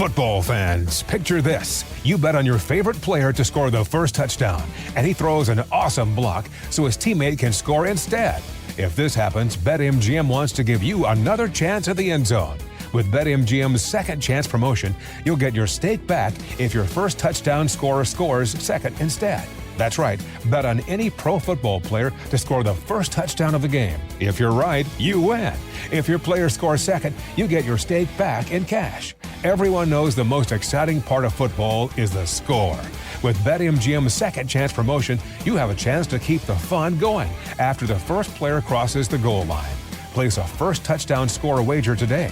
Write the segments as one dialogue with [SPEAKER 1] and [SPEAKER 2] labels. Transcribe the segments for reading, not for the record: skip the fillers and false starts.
[SPEAKER 1] Football fans, picture this. You bet on your favorite player to score the first touchdown, and he throws an awesome block so his teammate can score instead. If this happens, BetMGM wants to give you another chance at the end zone. With BetMGM's second chance promotion, you'll get your stake back if your first touchdown scorer scores second instead. That's right, bet on any pro football player to score the first touchdown of the game. If you're right, you win. If your player scores second, you get your stake back in cash. Everyone knows the most exciting part of football is the score. With BetMGM's second chance promotion, you have a chance to keep the fun going after the first player crosses the goal line. Place a first touchdown scorer wager today.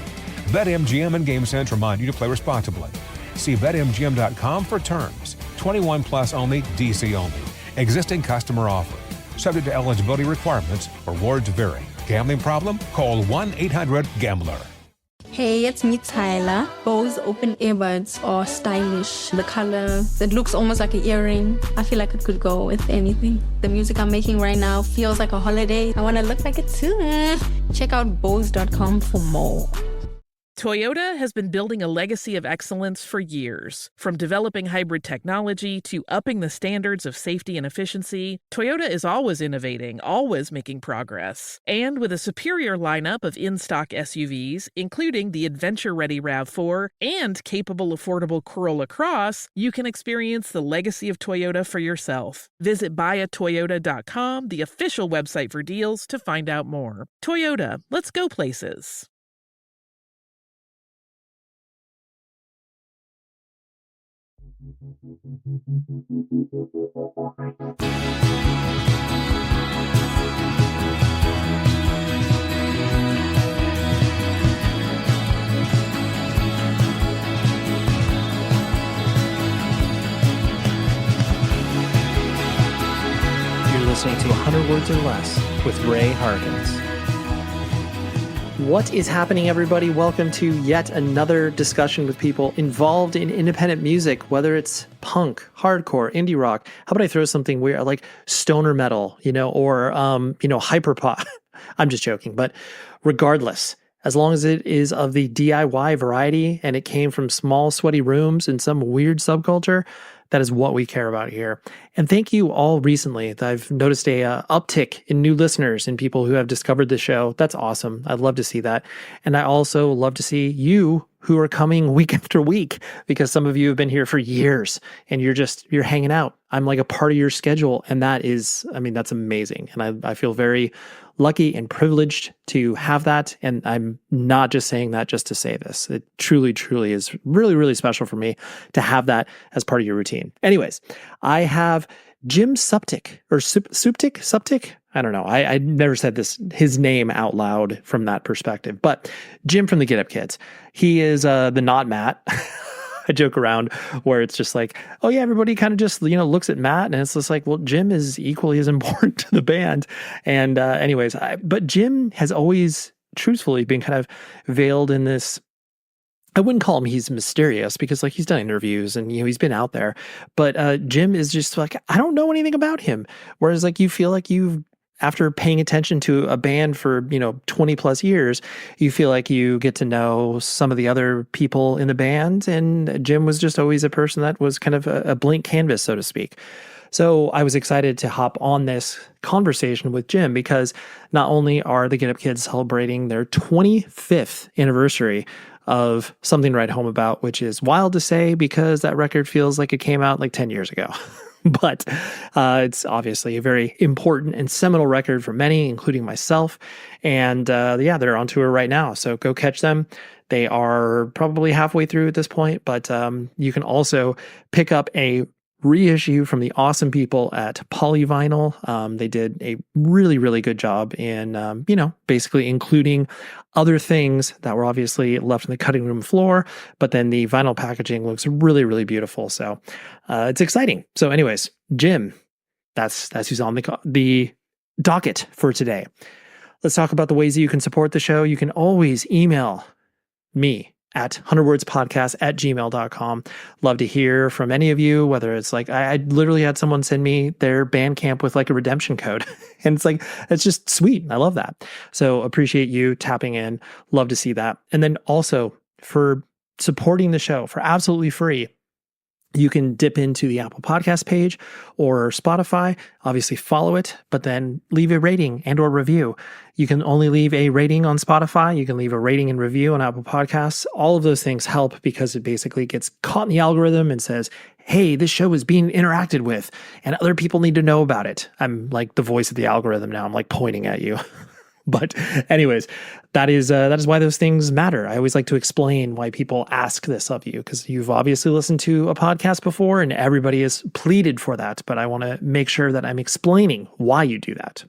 [SPEAKER 1] BetMGM and GameSense remind you to play responsibly. See BetMGM.com for terms. 21 plus only, DC only. Existing customer offer. Subject to eligibility requirements. Rewards vary. Gambling problem? Call 1-800-GAMBLER.
[SPEAKER 2] Hey, it's me, Tyler. Bose open earbuds are stylish. The color, it looks almost like an earring. I feel like it could go with anything. The music I'm making right now feels like a holiday. I want to look like it too. Check out Bose.com for more.
[SPEAKER 3] Toyota has been building a legacy of excellence for years. From developing hybrid technology to upping the standards of safety and efficiency, Toyota is always innovating, always making progress. And with a superior lineup of in-stock SUVs, including the adventure-ready RAV4 and capable affordable Corolla Cross, you can experience the legacy of Toyota for yourself. Visit buyatoyota.com, the official website for deals, to find out more. Toyota, let's go places.
[SPEAKER 4] You're listening to 100 Words or Less with Ray Harkins. What is happening, everybody? Welcome to yet another discussion with people involved in independent music, whether it's punk, hardcore, indie rock. How about I throw something weird like stoner metal, or hyperpop? I'm just joking, but regardless, as long as it is of the DIY variety and it came from small, sweaty rooms in some weird subculture, that is what we care about here. And thank you all recently. I've noticed a uptick in new listeners and people who have discovered the show. That's awesome. I'd love to see that. And I also love to see you who are coming week after week, because some of you have been here for years and you're hanging out. I'm like a part of your schedule. And that's amazing. And I feel very lucky and privileged to have that. And I'm not just saying that just to say this. It truly, truly is really, really special for me to have that as part of your routine. Anyways, I have Jim Suptic or Suptic. I don't know. I never said his name out loud from that perspective, but Jim from the Get Up Kids. He is the not Matt. I joke around where it's just like, oh yeah, everybody kind of just, looks at Matt and it's just like, well, Jim is equally as important to the band. And but Jim has always truthfully been kind of veiled in this. I wouldn't call him he's mysterious because he's done interviews and he's been out there, but Jim is just like, I don't know anything about him. Whereas you feel like after paying attention to a band for 20 plus years, you feel like you get to know some of the other people in the band, and Jim was just always a person that was kind of a blank canvas, so to speak. So I was excited to hop on this conversation with Jim because not only are the Get Up Kids celebrating their 25th anniversary of Something to Write Home About, which is wild to say because that record feels like it came out 10 years ago. But it's obviously a very important and seminal record for many, including myself. And they're on tour right now. So go catch them. They are probably halfway through at this point, but you can also pick up a reissue from the awesome people at Polyvinyl. They did a really, really good job in, basically including other things that were obviously left on the cutting room floor, but then the vinyl packaging looks really, really beautiful. So it's exciting. So anyways, Jim, that's who's on the docket for today. Let's talk about the ways that you can support the show. You can always email me at 100wordspodcast@gmail.com. Love to hear from any of you, whether it's I literally had someone send me their Bandcamp with a redemption code. And it's just sweet. I love that. So appreciate you tapping in. Love to see that. And then also for supporting the show for absolutely free, you can dip into the Apple Podcast page or Spotify, obviously follow it, but then leave a rating and or review. You can only leave a rating on Spotify. You can leave a rating and review on Apple Podcasts. All of those things help because it basically gets caught in the algorithm and says, hey, this show is being interacted with and other people need to know about it. I'm like the voice of the algorithm now. I'm like pointing at you. But anyways, that is why those things matter. I always like to explain why people ask this of you, because you've obviously listened to a podcast before and everybody has pleaded for that. But I want to make sure that I'm explaining why you do that.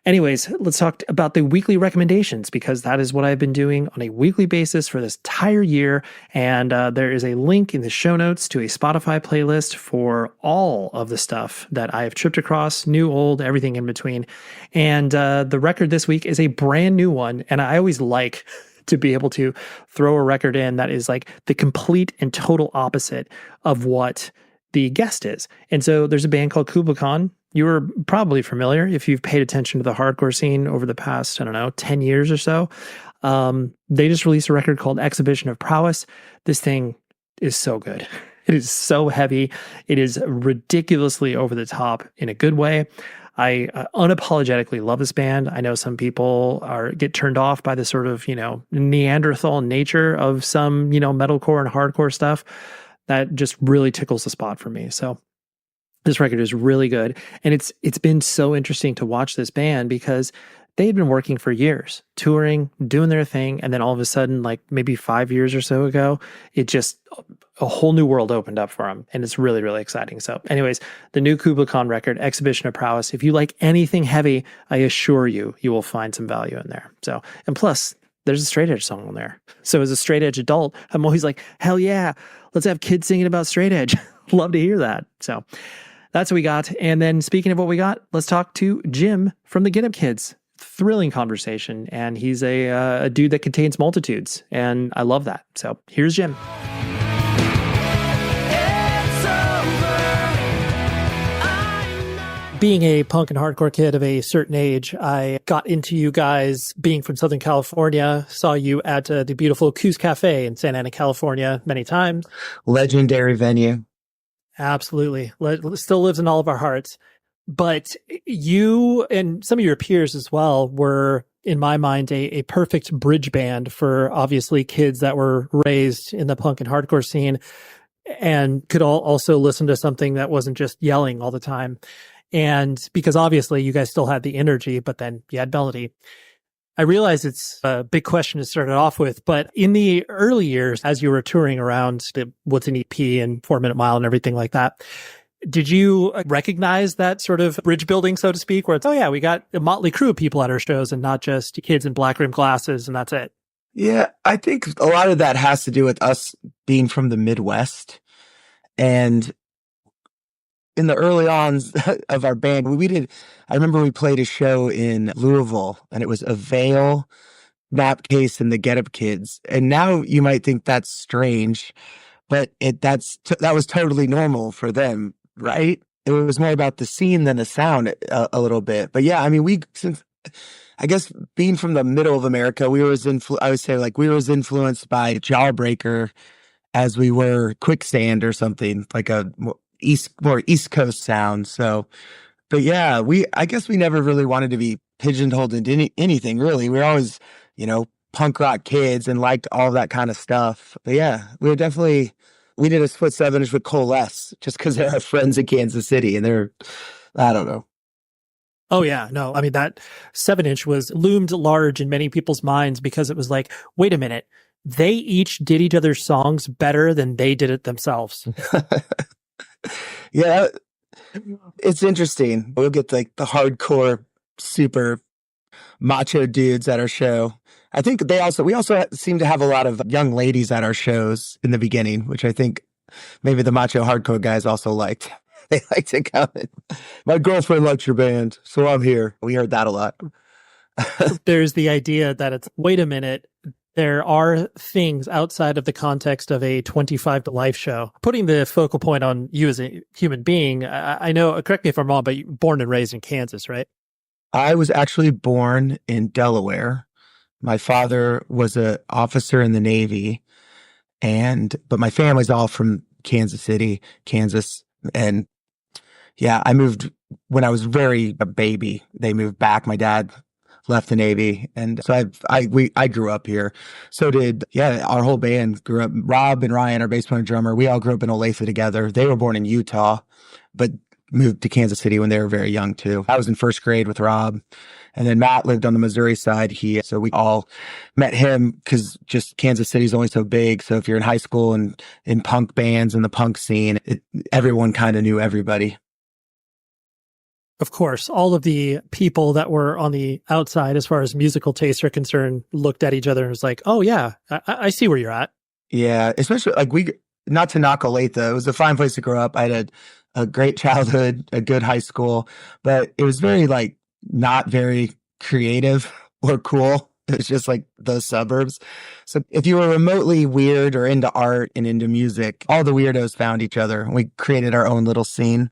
[SPEAKER 4] Anyways, let's talk about the weekly recommendations, because that is what I've been doing on a weekly basis for this entire year. And there is a link in the show notes to a Spotify playlist for all of the stuff that I have tripped across, new, old, everything in between. And the record this week is a brand new one. And I always like to be able to throw a record in that is like the complete and total opposite of what the guest is. And so there's a band called Kubla Khan. You were probably familiar if you've paid attention to the hardcore scene over the past, 10 years or so. They just released a record called Exhibition of Prowess. This thing is so good. It is so heavy. It is ridiculously over the top in a good way. I unapologetically love this band. I know some people get turned off by the sort of, Neanderthal nature of some, metalcore and hardcore stuff. That just really tickles the spot for me. So this record is really good. And it's been so interesting to watch this band because they had been working for years, touring, doing their thing. And then all of a sudden, like maybe 5 years or so ago, a whole new world opened up for them. And it's really, really exciting. So anyways, the new Kubla Khan record, Exhibition of Prowess. If you like anything heavy, I assure you, you will find some value in there. So, and plus, there's a straight edge song on there. So as a straight edge adult, I'm always like, hell yeah, let's have kids singing about straight edge. Love to hear that. So that's what we got. And then speaking of what we got, let's talk to Jim from the Get Up Kids. Thrilling conversation. And he's a dude that contains multitudes. And I love that. So here's Jim. Being a punk and hardcore kid of a certain age, I got into you guys being from Southern California, saw you at the beautiful Coos Cafe in Santa Ana, California many times.
[SPEAKER 5] Legendary venue.
[SPEAKER 4] Absolutely. Still lives in all of our hearts. But you and some of your peers as well were, in my mind, a perfect bridge band for obviously kids that were raised in the punk and hardcore scene and could also listen to something that wasn't just yelling all the time. And because obviously you guys still had the energy, but then you had melody. I realize it's a big question to start it off with, but in the early years, as you were touring around the What's an EP and 4 Minute Mile and everything like that, did you recognize that sort of bridge building, so to speak, where it's, oh yeah, we got a motley crew of people at our shows and not just kids in black rimmed glasses and that's it?
[SPEAKER 5] Yeah, I think a lot of that has to do with us being from the Midwest. And in the early on of our band, I remember we played a show in Louisville and it was Avail, Napcase, and the Get Up Kids. And now you might think that's strange, but that was totally normal for them, right? It was more about the scene than the sound a little bit. But yeah, I mean, I guess being from the middle of America, I would say like we were as influenced by Jawbreaker as we were Quicksand or something, like a more East Coast sound. So, but yeah, I guess we never really wanted to be pigeonholed into anything really. We were always, punk rock kids and liked all that kind of stuff. But yeah, we did a split 7-inch with Coalesce just because they're our friends in Kansas City and I don't know.
[SPEAKER 4] Oh yeah, no, I mean that 7-inch was loomed large in many people's minds because it was like, wait a minute, they each did each other's songs better than they did it themselves.
[SPEAKER 5] Yeah, it's interesting. We'll get like the hardcore, super macho dudes at our show. I think we also seem to have a lot of young ladies at our shows in the beginning, which I think maybe the macho hardcore guys also liked. They like to come in. My girlfriend likes your band, so I'm here. We heard that a lot.
[SPEAKER 4] There's the idea that it's, wait a minute, there are things outside of the context of a 25 to life show. Putting the focal point on you as a human being, I know, correct me if I'm wrong, but you're born and raised in Kansas, right?
[SPEAKER 5] I was actually born in Delaware. My father was an officer in the Navy, but my family's all from Kansas City, Kansas. And yeah, I moved when I was a baby. They moved back. My dad left the Navy. And so I grew up here. So did, our whole band grew up. Rob and Ryan, our bass player and drummer, we all grew up in Olathe together. They were born in Utah, but moved to Kansas City when they were very young too. I was in first grade with Rob. And then Matt lived on the Missouri side. So we all met him because just Kansas City's only so big. So if you're in high school and in punk bands and the punk scene, everyone kind of knew everybody.
[SPEAKER 4] Of course, all of the people that were on the outside, as far as musical tastes are concerned, looked at each other and was like, oh yeah, I see where you're at. Yeah,
[SPEAKER 5] especially not to knock Olathe, it was a fine place to grow up. I had a great childhood, a good high school, but it was very not very creative or cool. It was just like those suburbs. So if you were remotely weird or into art and into music, all the weirdos found each other. We created our own little scene.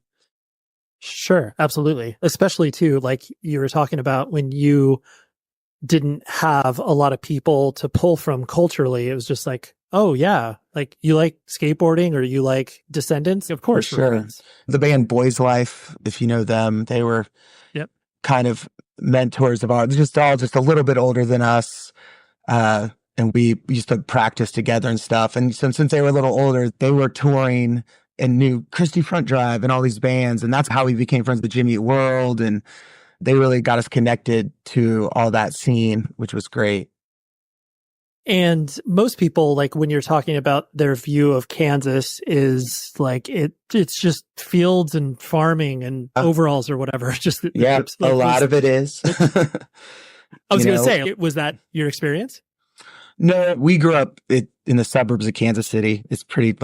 [SPEAKER 4] Sure, absolutely. Especially too, like you were talking about when you didn't have a lot of people to pull from culturally. It was just like, oh yeah, like you like skateboarding or you like Descendants? Of course.
[SPEAKER 5] Sure. The band Boys Life, if you know them, they were kind of mentors of ours, just a little bit older than us. And we used to practice together and stuff. And since they were a little older, they were touring and knew Christy Front Drive and all these bands. And that's how we became friends with Jimmy Eat World. And they really got us connected to all that scene, which was great.
[SPEAKER 4] And most people, like when you're talking about their view of Kansas, is like it's just fields and farming and overalls or whatever. Just
[SPEAKER 5] a lot of it is.
[SPEAKER 4] I was going to say, was that your experience?
[SPEAKER 5] No, we grew up in the suburbs of Kansas City. It's pretty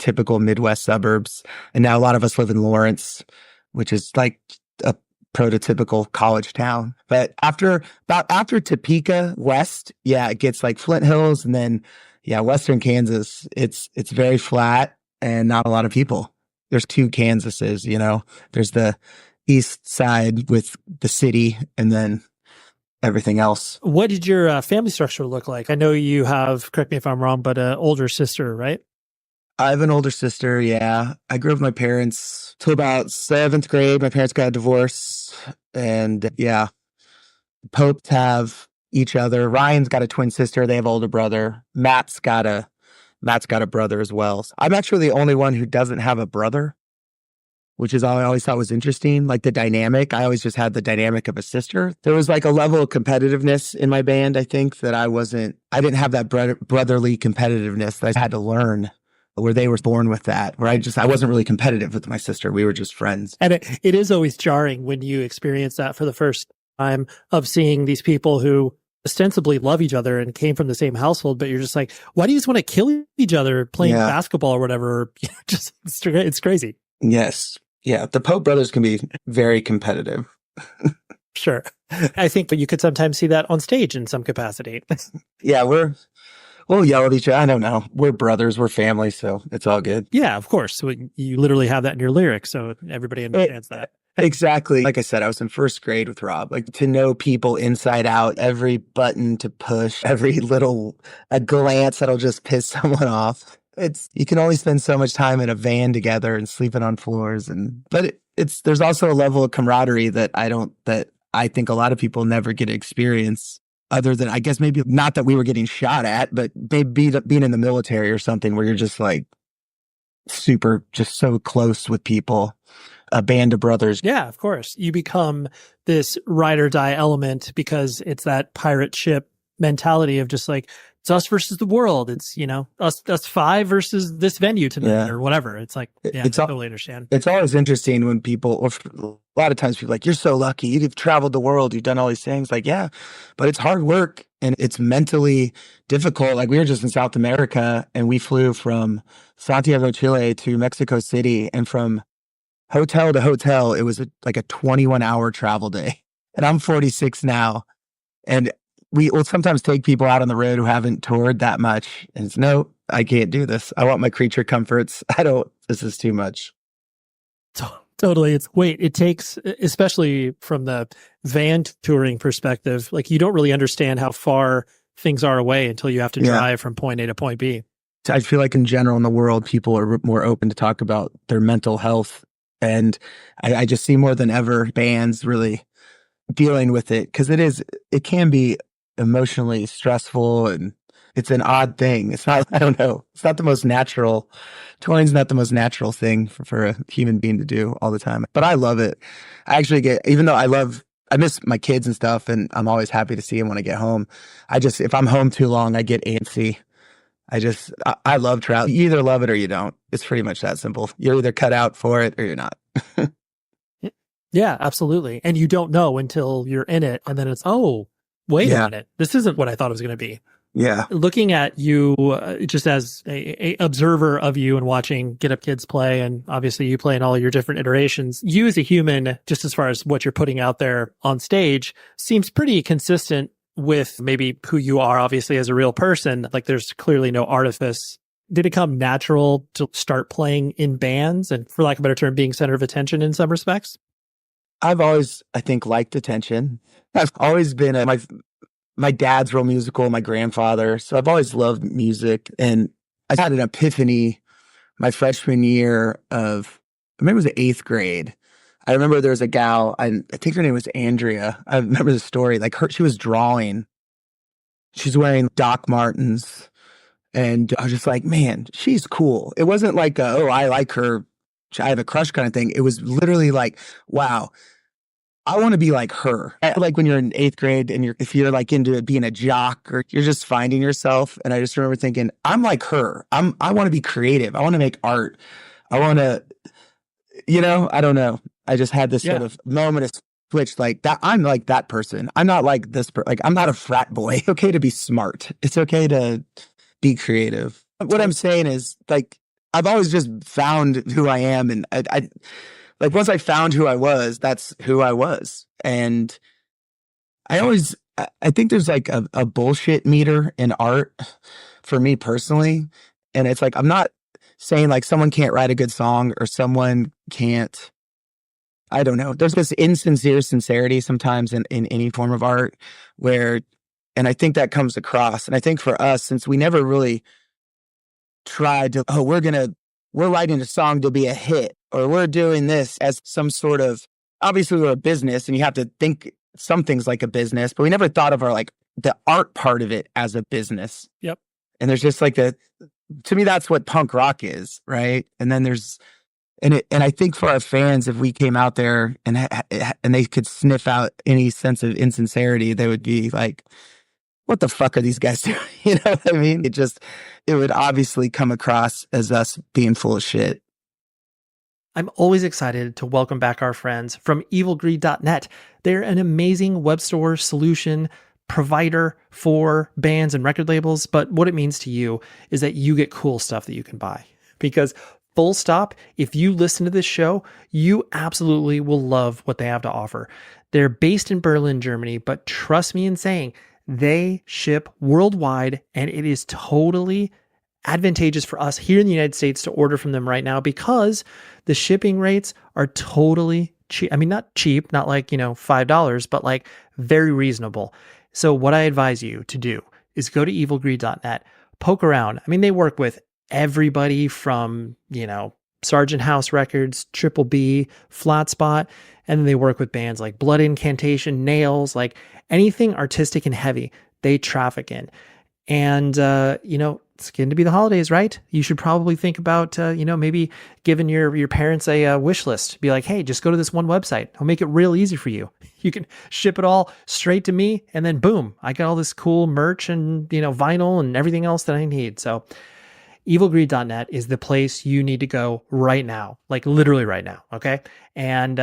[SPEAKER 5] typical Midwest suburbs, and now a lot of us live in Lawrence, which is like a prototypical college town. But after Topeka west, it gets like Flint Hills, and then western Kansas, it's very flat and not a lot of people. There's two Kansases, there's the east side with the city and then everything else.
[SPEAKER 4] What did your family structure look like? I know you have, correct me if I'm wrong, but an older sister, right?
[SPEAKER 5] I have an older sister, yeah. I grew up with my parents till about 7th grade. My parents got a divorce. And Popes have each other. Ryan's got a twin sister. They have an older brother. Matt's got a brother as well. I'm actually the only one who doesn't have a brother, which is I always thought was interesting. Like the dynamic. I always just had the dynamic of a sister. There was like a level of competitiveness in my band, I think, that I didn't have that brotherly competitiveness that I had to learn, where they were born with that, where I wasn't really competitive with my sister. We were just friends.
[SPEAKER 4] And it is always jarring when you experience that for the first time, of seeing these people who ostensibly love each other and came from the same household, but you're just like, why do you just want to kill each other playing basketball or whatever? Just it's crazy.
[SPEAKER 5] Yes. Yeah. The Pope brothers can be very competitive.
[SPEAKER 4] Sure. I think, but you could sometimes see that on stage in some capacity.
[SPEAKER 5] Yeah, we'll yell at each other. I don't know. We're brothers. We're family. So it's all good.
[SPEAKER 4] Yeah, of course. So you literally have that in your lyrics. So everybody understands that.
[SPEAKER 5] Exactly. Like I said, I was in first grade with Rob. Like, to know people inside out, every button to push, every a glance that'll just piss someone off. You can only spend so much time in a van together and sleeping on floors. But there's also a level of camaraderie that I think a lot of people never get to experience. Other than, I guess, maybe not that we were getting shot at, but maybe being in the military or something, where you're just like just so close with people, a band of brothers.
[SPEAKER 4] Yeah, of course. You become this ride or die element because it's that pirate ship mentality of just like, it's us versus the world. It's, us five versus this venue tonight or whatever. It's like, I totally understand.
[SPEAKER 5] It's always interesting when people, or a lot of times people are like, you're so lucky. You've traveled the world. You've done all these things. Like, yeah, but it's hard work and it's mentally difficult. Like, we were just in South America and we flew from Santiago, Chile to Mexico City, and from hotel to hotel, it was like a 21-hour travel day. And I'm 46 now. And we will sometimes take people out on the road who haven't toured that much. And it's, no, I can't do this. I want my creature comforts. This is too much.
[SPEAKER 4] Totally. It takes, especially from the van touring perspective, like you don't really understand how far things are away until you have to drive from point A to point B.
[SPEAKER 5] I feel like in general in the world, people are more open to talk about their mental health. And I just see more than ever bands really dealing with it, because it can be emotionally stressful, and it's an odd thing. It's not, I don't know, it's not the most natural. Touring's not the most natural thing for a human being to do all the time. But I love it. I actually even though I miss my kids and stuff, and I'm always happy to see them when I get home. If I'm home too long, I get antsy. I love travel. You either love it or you don't. It's pretty much that simple. You're either cut out for it or you're not.
[SPEAKER 4] Yeah, absolutely. And you don't know until you're in it. And then it's, oh, wait a minute. This isn't what I thought it was going to be.
[SPEAKER 5] Yeah.
[SPEAKER 4] Looking at you just as a observer of you and watching Get Up Kids play, and obviously you play in all your different iterations, you as a human, just as far as what you're putting out there on stage, seems pretty consistent with maybe who you are, obviously, as a real person. Like there's clearly no artifice. Did it come natural to start playing in bands and, for lack of a better term, being center of attention in some respects?
[SPEAKER 5] I've always, I think, liked attention. I've always been my dad's real musical, my grandfather. So I've always loved music. And I had an epiphany my freshman year I remember it was the 8th grade. I remember there was a gal, I think her name was Andrea. I remember the story. Like she was drawing. She's wearing Doc Martens. And I was just like, man, she's cool. It wasn't like, I like her, I have a crush kind of thing. It was literally like, wow, I want to be like her. Like when you're in 8th grade and if you're like into being a jock or you're just finding yourself. And I just remember thinking, I'm like her. I want to be creative. I want to make art. I want to, I don't know. I just had this sort of moment of switch, like that. I'm like that person. I'm not like this. Like I'm not a frat boy. It's okay to be smart. It's okay to be creative. What I'm saying is, like, I've always just found who I am, and I like once I found who I was, that's who I was. And I think there's like a bullshit meter in art for me personally, and it's like I'm not saying like someone can't write a good song or someone can't. I don't know. There's this insincere sincerity sometimes in any form of art and I think that comes across. And I think for us, since we never really tried to, we're writing a song to be a hit, or we're doing this as some sort of, obviously we're a business and you have to think some things like a business, but we never thought of the art part of it as a business.
[SPEAKER 4] Yep.
[SPEAKER 5] And there's just like to me, that's what punk rock is. Right. And then and I think for our fans, if we came out there and they could sniff out any sense of insincerity, they would be like, what the fuck are these guys doing? You know what I mean? It would obviously come across as us being full of shit.
[SPEAKER 4] I'm always excited to welcome back our friends from evilgreed.net. They're an amazing web store solution provider for bands and record labels. But what it means to you is that you get cool stuff that you can buy. Because full stop, if you listen to this show, you absolutely will love what they have to offer. They're based in Berlin, Germany, but trust me in saying they ship worldwide, and it is totally advantageous for us here in the United States to order from them right now because the shipping rates are totally cheap. I mean, not cheap, not like, $5, but like very reasonable. So what I advise you to do is go to evilgreed.net, poke around. I mean, they work with everybody from, Sargent House Records, Triple B, Flat Spot, and then they work with bands like Blood Incantation, Nails, like anything artistic and heavy, they traffic in. And, it's going to be the holidays, right? You should probably think about, maybe giving your parents a wish list. Be like, hey, just go to this one website. I'll make it real easy for you. You can ship it all straight to me, and then boom, I got all this cool merch and, vinyl and everything else that I need. So evilgreed.net is the place you need to go right now, like literally right now. Okay. And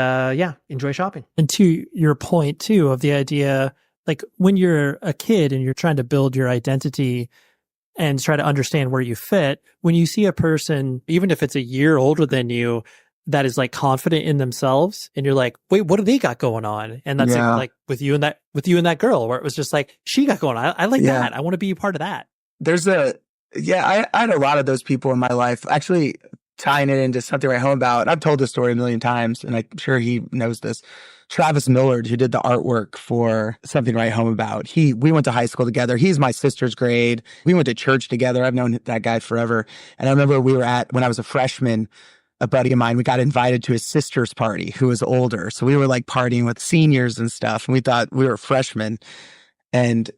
[SPEAKER 4] enjoy shopping. And to your point too, of the idea, like when you're a kid and you're trying to build your identity and try to understand where you fit, when you see a person, even if it's a year older than you, that is like confident in themselves, and you're like, wait, what do they got going on? And that's like with you and that girl, where it was just like, she got going on. I like that. I want to be a part of that.
[SPEAKER 5] I had a lot of those people in my life. Actually, tying it into something I write home about, I've told this story a million times, and I'm sure he knows this. Travis Millard, who did the artwork for Something to Write Home About. We went to high school together. He's my sister's grade. We went to church together. I've known that guy forever. And I remember when I was a freshman, a buddy of mine, we got invited to his sister's party who was older. So we were like partying with seniors and stuff. And we thought we were freshmen. And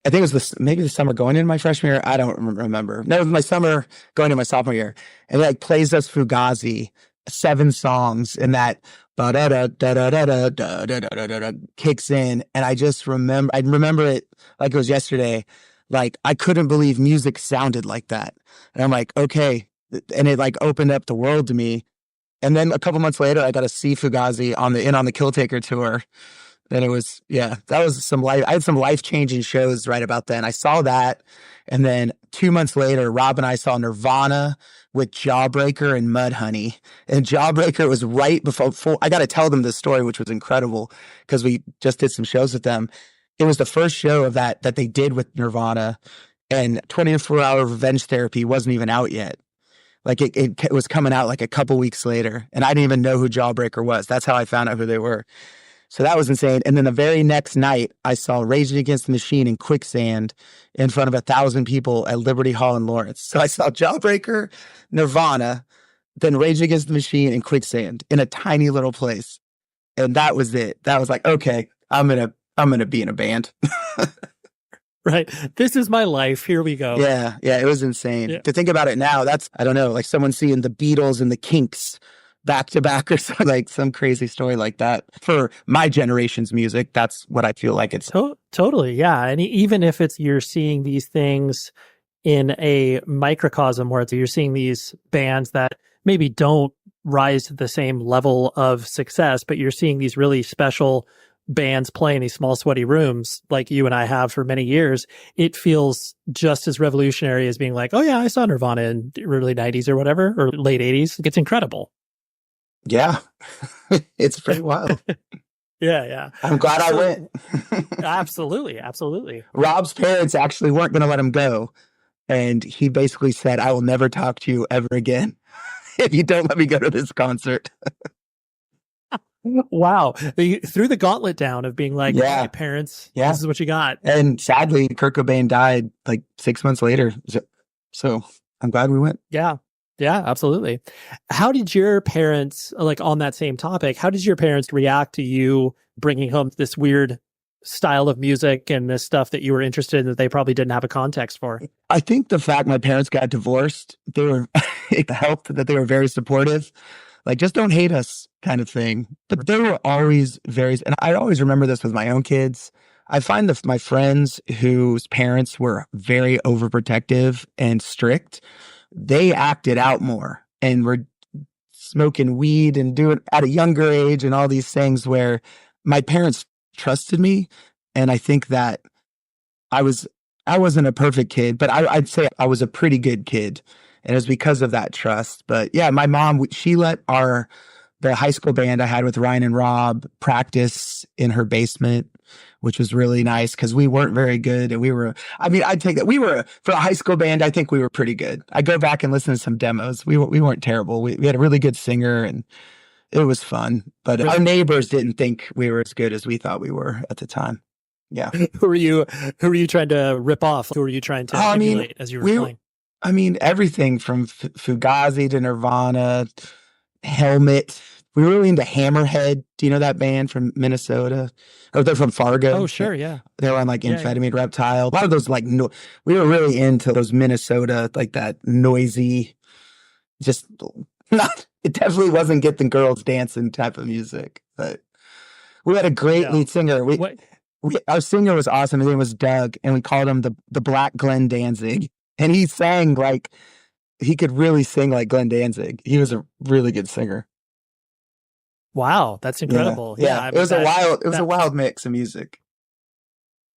[SPEAKER 5] I think it was maybe the summer going into my freshman year. I don't remember. No, it was my summer going into my sophomore year. And he like plays us Fugazi, 7 songs, and that kicks in. And I remember it like it was yesterday. Like I couldn't believe music sounded like that. And I'm like, okay. And it like opened up the world to me. And then a couple months later, I got to see Fugazi on the Killtaker tour. And it was, that was I had some life-changing shows right about then. I saw that. And then 2 months later, Rob and I saw Nirvana with Jawbreaker and Mudhoney. And Jawbreaker was right before, I got to tell them this story, which was incredible because we just did some shows with them. It was the first show of that they did with Nirvana, and 24 Hour Revenge Therapy wasn't even out yet. Like it was coming out like a couple weeks later, and I didn't even know who Jawbreaker was. That's how I found out who they were. So that was insane. And then the very next night, I saw Rage Against the Machine in Quicksand in front of 1,000 people at Liberty Hall in Lawrence. So I saw Jawbreaker, Nirvana, then Rage Against the Machine in Quicksand in a tiny little place. And that was it. That was like, okay, I'm gonna be in a band.
[SPEAKER 4] Right. This is my life. Here we go.
[SPEAKER 5] Yeah. It was insane.
[SPEAKER 4] Yeah.
[SPEAKER 5] To think about it now, that's, I don't know, like someone seeing the Beatles and the Kinks back to back or something, like some crazy story like that. For my generation's music, that's what I feel like it's.
[SPEAKER 4] Totally. Yeah. And even if you're seeing these things in a microcosm where you're seeing these bands that maybe don't rise to the same level of success, but you're seeing these really special bands play in these small, sweaty rooms like you and I have for many years, it feels just as revolutionary as being like, oh yeah, I saw Nirvana in the early 90s or whatever, or late 80s. It's incredible.
[SPEAKER 5] Yeah. It's pretty wild.
[SPEAKER 4] Yeah.
[SPEAKER 5] I'm glad I went.
[SPEAKER 4] Absolutely.
[SPEAKER 5] Rob's parents actually weren't going to let him go. And he basically said, I will never talk to you ever again if you don't let me go to this concert.
[SPEAKER 4] Wow. You threw the gauntlet down of being like,
[SPEAKER 5] yeah,
[SPEAKER 4] hey, parents, this is what you got.
[SPEAKER 5] And sadly, Kurt Cobain died like 6 months later. So I'm glad we went.
[SPEAKER 4] Yeah, absolutely. How did your parents, like on that same topic, how did your parents react to you bringing home this weird style of music and this stuff that you were interested in that they probably didn't have a context for?
[SPEAKER 5] I think the fact my parents got divorced, it helped that they were very supportive. Like, just don't hate us kind of thing. But they were always and I always remember this with my own kids. I find that my friends whose parents were very overprotective and strict, they acted out more and were smoking weed and doing at a younger age and all these things where my parents trusted me. And I think that I wasn't a perfect kid, but I'd say I was a pretty good kid. And it was because of that trust. But yeah, my mom, she let the high school band I had with Ryan and Rob practice in her basement, which was really nice because we weren't very good. And I'd take that. For a high school band, I think we were pretty good. I go back and listen to some demos. We weren't terrible. We had a really good singer and it was fun. But our neighbors didn't think we were as good as we thought we were at the time. Yeah.
[SPEAKER 4] Who were you trying to rip off? Who were you trying to emulate as you were playing?
[SPEAKER 5] I mean, everything from Fugazi to Nirvana, Helmet. We were really into Hammerhead. Do you know that band from Minnesota? Oh, they're from Fargo.
[SPEAKER 4] Oh, sure, yeah.
[SPEAKER 5] They were on like Amphetamine Reptile. A lot of those like we were really into those Minnesota, like that noisy, just not. It definitely wasn't get the girls dancing type of music. But we had a great lead singer. Our singer was awesome. His name was Doug, and we called him the Black Glenn Danzig. And he sang like, he could really sing like Glenn Danzig. He was a really good singer.
[SPEAKER 4] Wow, that's incredible.
[SPEAKER 5] Yeah. It was a wild mix of music.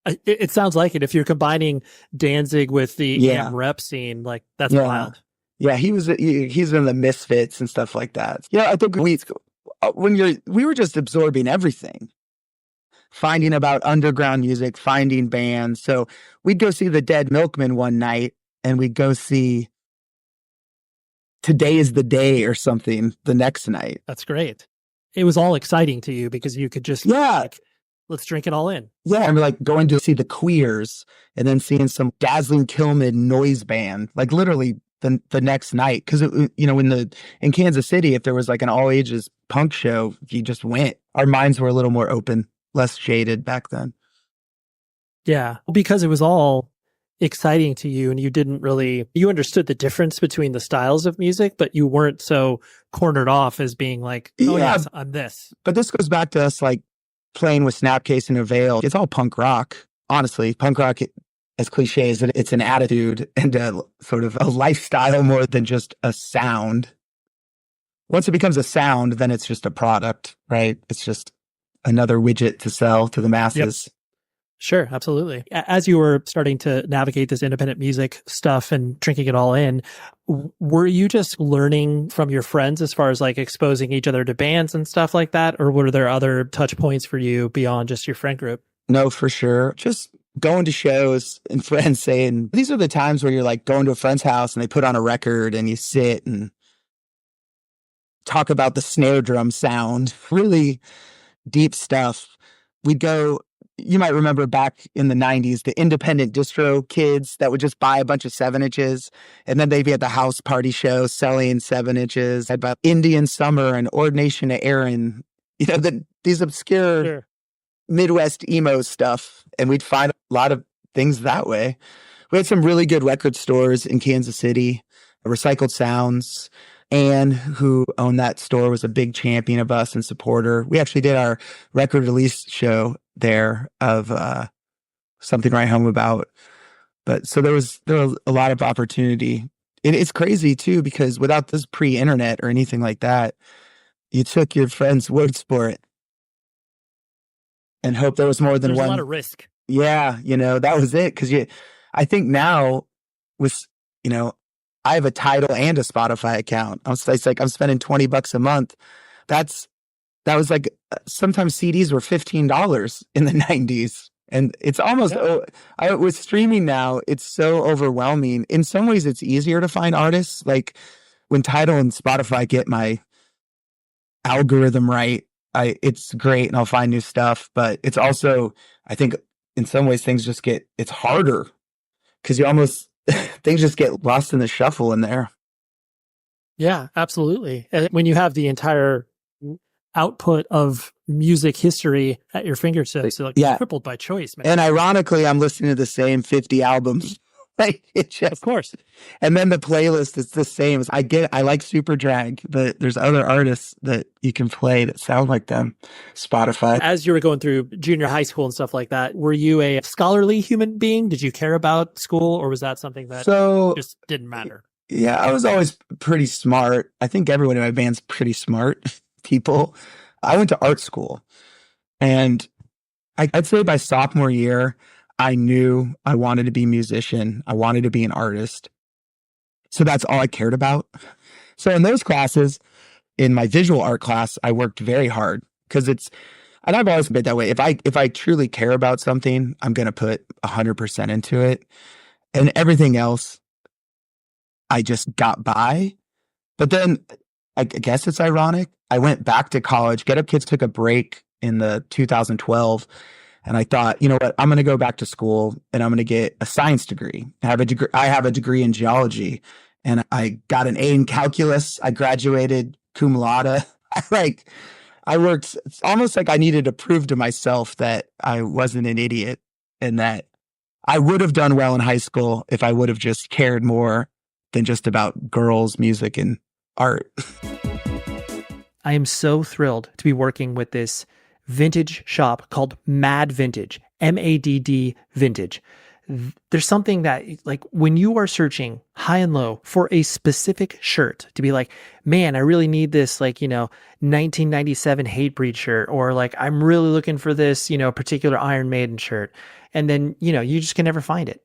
[SPEAKER 4] It sounds like it. If you're combining Danzig with the AM rep scene, like that's wild.
[SPEAKER 5] Yeah, he's in the Misfits and stuff like that. Yeah, I think we were just absorbing everything. Finding about underground music, finding bands. So we'd go see the Dead Milkmen one night, and we'd go see Today Is the Day or something the next night.
[SPEAKER 4] That's great. it was all exciting to you because you could just like, let's drink it all in.
[SPEAKER 5] Yeah, I'm like going to see the Queers and then seeing some Dazzling Kilman noise band, like literally the next night. Because in Kansas City, if there was like an all ages punk show, you just went. Our minds were a little more open, less jaded back then.
[SPEAKER 4] Yeah, because it was all exciting to you and you understood the difference between the styles of music, but you weren't so cornered off as being like, oh yes, I'm this.
[SPEAKER 5] But this goes back to us like playing with Snapcase and Avail. It's all punk rock. Honestly, punk rock, as cliche as it's an attitude and a sort of a lifestyle more than just a sound. Once it becomes a sound, then it's just a product, right? It's just another widget to sell to the masses.
[SPEAKER 4] Yep. Sure, absolutely. As you were starting to navigate this independent music stuff and drinking it all in, were you just learning from your friends as far as like exposing each other to bands and stuff like that? Or were there other touch points for you beyond just your friend group?
[SPEAKER 5] No, for sure. Just going to shows and friends saying, these are the times where you're like going to a friend's house and they put on a record and you sit and talk about the snare drum sound, really deep stuff. We'd go, you might remember back in the 90s, the independent distro kids that would just buy a bunch of 7-inches and then they'd be at the house party show selling 7-inches. I'd buy Indian Summer and Ordination of Aaron, these obscure Midwest emo stuff. And we'd find a lot of things that way. We had some really good record stores in Kansas City, Recycled Sounds. Anne, who owned that store, was a big champion of us and supporter. We actually did our record release show there of Something Right Home About. But so there was a lot of opportunity. It's crazy too, because without this pre-internet or anything like that, you took your friend's words for it and hope there was more than one.
[SPEAKER 4] There's a lot of risk.
[SPEAKER 5] Yeah, that was it. Because I think now with, I have a Tidal and a Spotify account. It's like I'm spending $20 a month. That was like sometimes CDs were $15 in the 90s. And it's almost with streaming now, it's so overwhelming. In some ways, it's easier to find artists. Like when Tidal and Spotify get my algorithm right, it's great and I'll find new stuff. But it's also, I think in some ways, it's harder because you almost... things just get lost in the shuffle in there.
[SPEAKER 4] Yeah, absolutely. And when you have the entire output of music history at your fingertips, it's crippled by choice, man.
[SPEAKER 5] And ironically, I'm listening to the same 50 albums.
[SPEAKER 4] Of course.
[SPEAKER 5] And then the playlist is the same. I like Super Drag, but there's other artists that you can play that sound like them. Spotify.
[SPEAKER 4] As you were going through junior high school and stuff like that, were you a scholarly human being? Did you care about school, or was that something that just didn't matter?
[SPEAKER 5] Yeah, I was always pretty smart. I think everyone in my band's pretty smart people. I went to art school, and I'd say by sophomore year, I knew I wanted to be a musician. I wanted to be an artist. So that's all I cared about. So in those classes, in my visual art class, I worked very hard because and I've always been that way. If I truly care about something, I'm going to put 100% into it. And everything else, I just got by. But then I guess it's ironic. I went back to college. Get Up Kids took a break in the 2012. And I thought, you know what, I'm going to go back to school and I'm going to get a science degree. I have a degree in geology, and I got an A in calculus. I graduated cum laude. I worked, it's almost like I needed to prove to myself that I wasn't an idiot and that I would have done well in high school if I would have just cared more than just about girls, music, and art.
[SPEAKER 4] I am so thrilled to be working with this vintage shop called MaddVintage, MADD Vintage. There's something that, like, when you are searching high and low for a specific shirt to be like, man, I really need this, 1997 Hatebreed shirt, or like, I'm really looking for this, particular Iron Maiden shirt. And then, you just can never find it.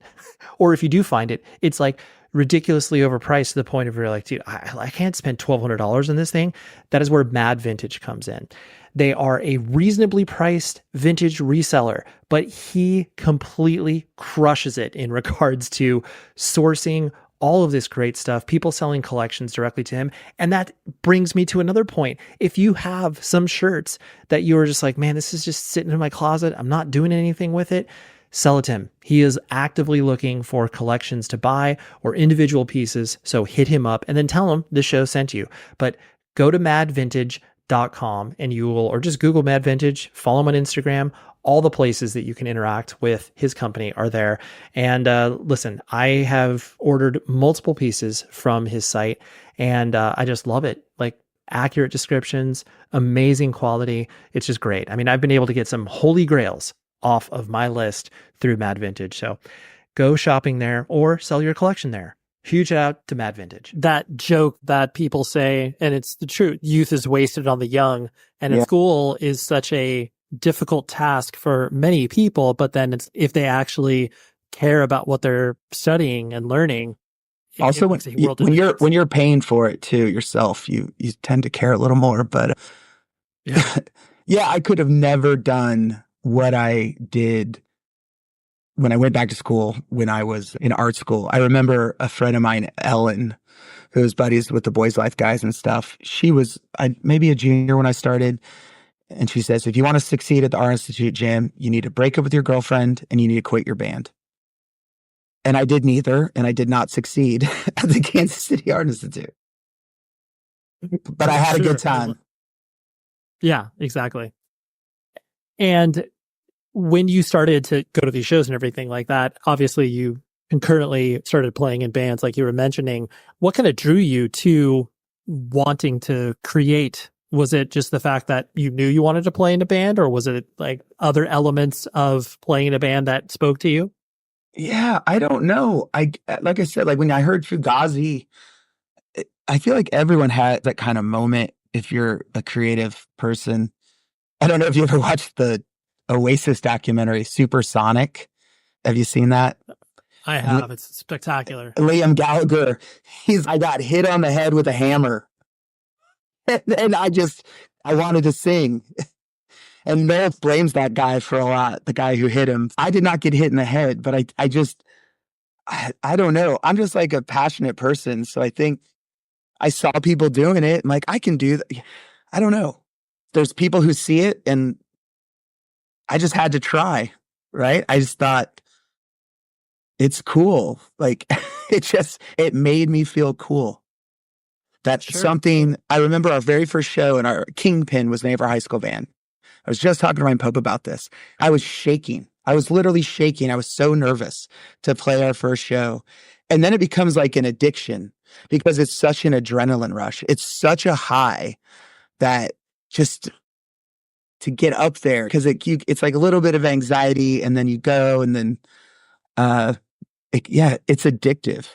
[SPEAKER 4] Or if you do find it, it's like ridiculously overpriced to the point of where you're like, dude, I can't spend $1,200 on this thing. That is where MaddVintage comes in. They are a reasonably priced vintage reseller, but he completely crushes it in regards to sourcing all of this great stuff, people selling collections directly to him. And that brings me to another point. If you have some shirts that you are just like, man, this is just sitting in my closet, I'm not doing anything with it, sell it to him. He is actively looking for collections to buy or individual pieces. So hit him up and then tell him the show sent you. But go to MaddVintage.com and you will, or just Google MaddVintage, follow him on Instagram. All the places that you can interact with his company are there. And listen, I have ordered multiple pieces from his site and I just love it. Like accurate descriptions, amazing quality. It's just great. I mean, I've been able to get some holy grails off of my list through MaddVintage. So go shopping there or sell your collection there. Huge shout out to MaddVintage. That joke that people say, and it's the truth, youth is wasted on the young. And at school is such a difficult task for many people, but then it's, if they actually care about what they're studying and learning.
[SPEAKER 5] Also, when you're paying for it too yourself, you tend to care a little more. But yeah, I could have never done what I did when I went back to school when I was in art school. I remember a friend of mine, Ellen, who was buddies with the Boys Life guys and stuff. She was maybe a junior when I started. And she says, if you want to succeed at the Art Institute, Jim, you need to break up with your girlfriend and you need to quit your band. And I did neither, and I did not succeed at the Kansas City Art Institute. But I had a good time.
[SPEAKER 4] Yeah, exactly. And when you started to go to these shows and everything like that, obviously you concurrently started playing in bands like you were mentioning. What kind of drew you to wanting to create? Was it just the fact that you knew you wanted to play in a band, or was it like other elements of playing in a band that spoke to you?
[SPEAKER 5] Yeah, I don't know. Like I said, like when I heard Fugazi, I feel like everyone had that kind of moment if you're a creative person. I don't know if you ever watched the Oasis documentary, Supersonic. Have you seen that?
[SPEAKER 4] I have. It's spectacular.
[SPEAKER 5] Liam Gallagher, I got hit on the head with a hammer. And I wanted to sing. And Noel blames that guy for a lot, the guy who hit him. I did not get hit in the head, but I don't know. I'm just like a passionate person. So I think I saw people doing it. I'm like, I can do that. I don't know. There's people who see it and I just had to try, right? I just thought it's cool. Like it made me feel cool. That's something. I remember our very first show and our Kingpin was the name of our high school band. I was just talking to Ryan Pope about this. I was shaking. I was literally shaking. I was so nervous to play our first show. And then it becomes like an addiction because it's such an adrenaline rush. It's such a high that just to get up there, because it's like a little bit of anxiety and then you go and then, it's addictive.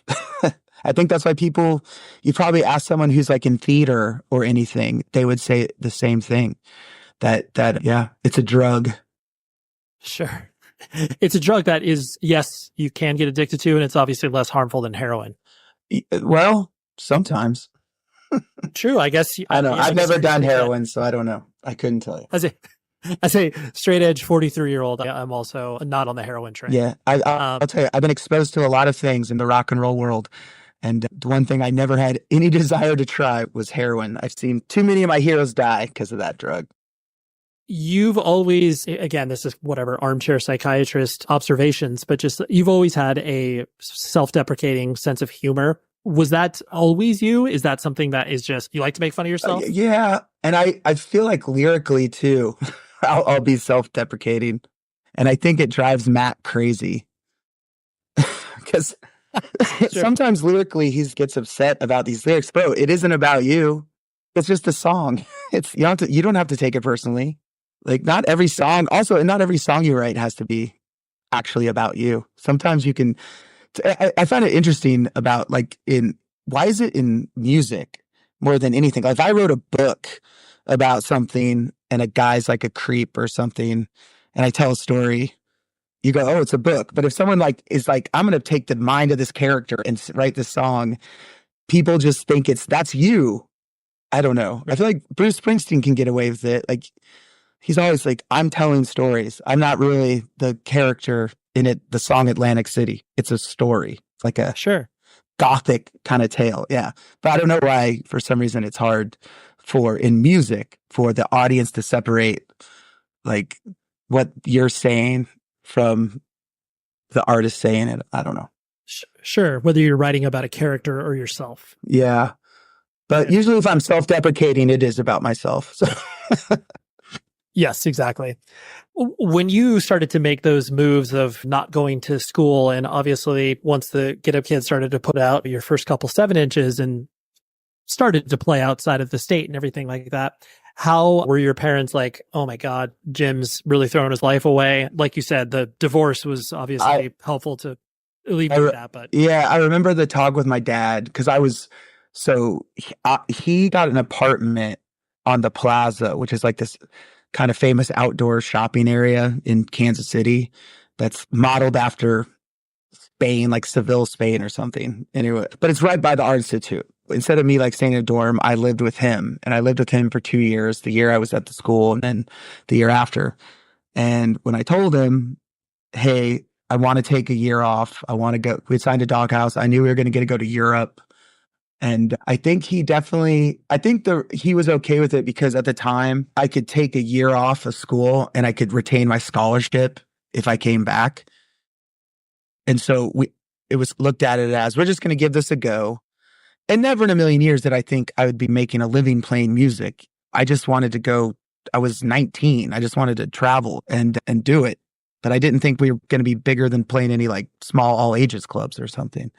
[SPEAKER 5] I think that's why you probably ask someone who's like in theater or anything, they would say the same thing. That it's a drug.
[SPEAKER 4] Sure. It's a drug that is, yes, you can get addicted to, and it's obviously less harmful than heroin.
[SPEAKER 5] Well, sometimes.
[SPEAKER 4] True, I guess.
[SPEAKER 5] I know. I've never done heroin, so I don't know. I couldn't tell you.
[SPEAKER 4] As a straight edge 43-year-old, I'm also not on the heroin train.
[SPEAKER 5] Yeah, I'll tell you, I've been exposed to a lot of things in the rock and roll world. And the one thing I never had any desire to try was heroin. I've seen too many of my heroes die because of that drug.
[SPEAKER 4] You've always, again, this is whatever, armchair psychiatrist observations, but just you've always had a self-deprecating sense of humor. Was that always you? Is that something that is just, you like to make fun of yourself?
[SPEAKER 5] Yeah. And I feel like lyrically too, I'll be self-deprecating. And I think it drives Matt crazy. Because sometimes lyrically he gets upset about these lyrics. Bro, it isn't about you. It's just a song. You don't have to take it personally. Like not every song you write has to be actually about you. Sometimes you can, I find it interesting about why is it in music more than anything? Like if I wrote a book about something and a guy's like a creep or something and I tell a story, you go, oh, it's a book. But if someone is like, I'm going to take the mind of this character and write this song, people just think that's you. I don't know. I feel like Bruce Springsteen can get away with it. Like he's always like, I'm telling stories. I'm not really the character in it. The song Atlantic City. It's a story. It's like a
[SPEAKER 4] sure.
[SPEAKER 5] gothic kind of tale. Yeah. But I don't know why, for some reason, it's hard in music for the audience to separate like what you're saying from the artist saying it. I don't know.
[SPEAKER 4] Sure. Whether you're writing about a character or yourself.
[SPEAKER 5] Yeah. But usually if I'm self-deprecating, it is about myself. So.
[SPEAKER 4] Yes, exactly. When you started to make those moves of not going to school, and obviously once the Get Up Kids started to put out your first couple 7-inches and started to play outside of the state and everything like that, how were your parents like, oh my God, Jim's really throwing his life away? Like you said, the divorce was obviously helpful to alleviate that. But
[SPEAKER 5] yeah, I remember the talk with my dad because he got an apartment on the plaza, which is like this kind of famous outdoor shopping area in Kansas City that's modeled after Spain, like Seville, Spain or something. Anyway, but it's right by the Art Institute. Instead of me like staying in a dorm, I lived with him, and I lived with him for 2 years, the year I was at the school and then the year after. And when I told him, hey, I want to take a year off, I want to go, we signed a doghouse. I knew we were going to get to go to Europe. And I think he was okay with it because at the time I could take a year off of school and I could retain my scholarship if I came back. And so it was looked at it as, we're just going to give this a go. And never in a million years did I think I would be making a living playing music. I just wanted to go. I was 19. I just wanted to travel and do it. But I didn't think we were going to be bigger than playing any like small all ages clubs or something.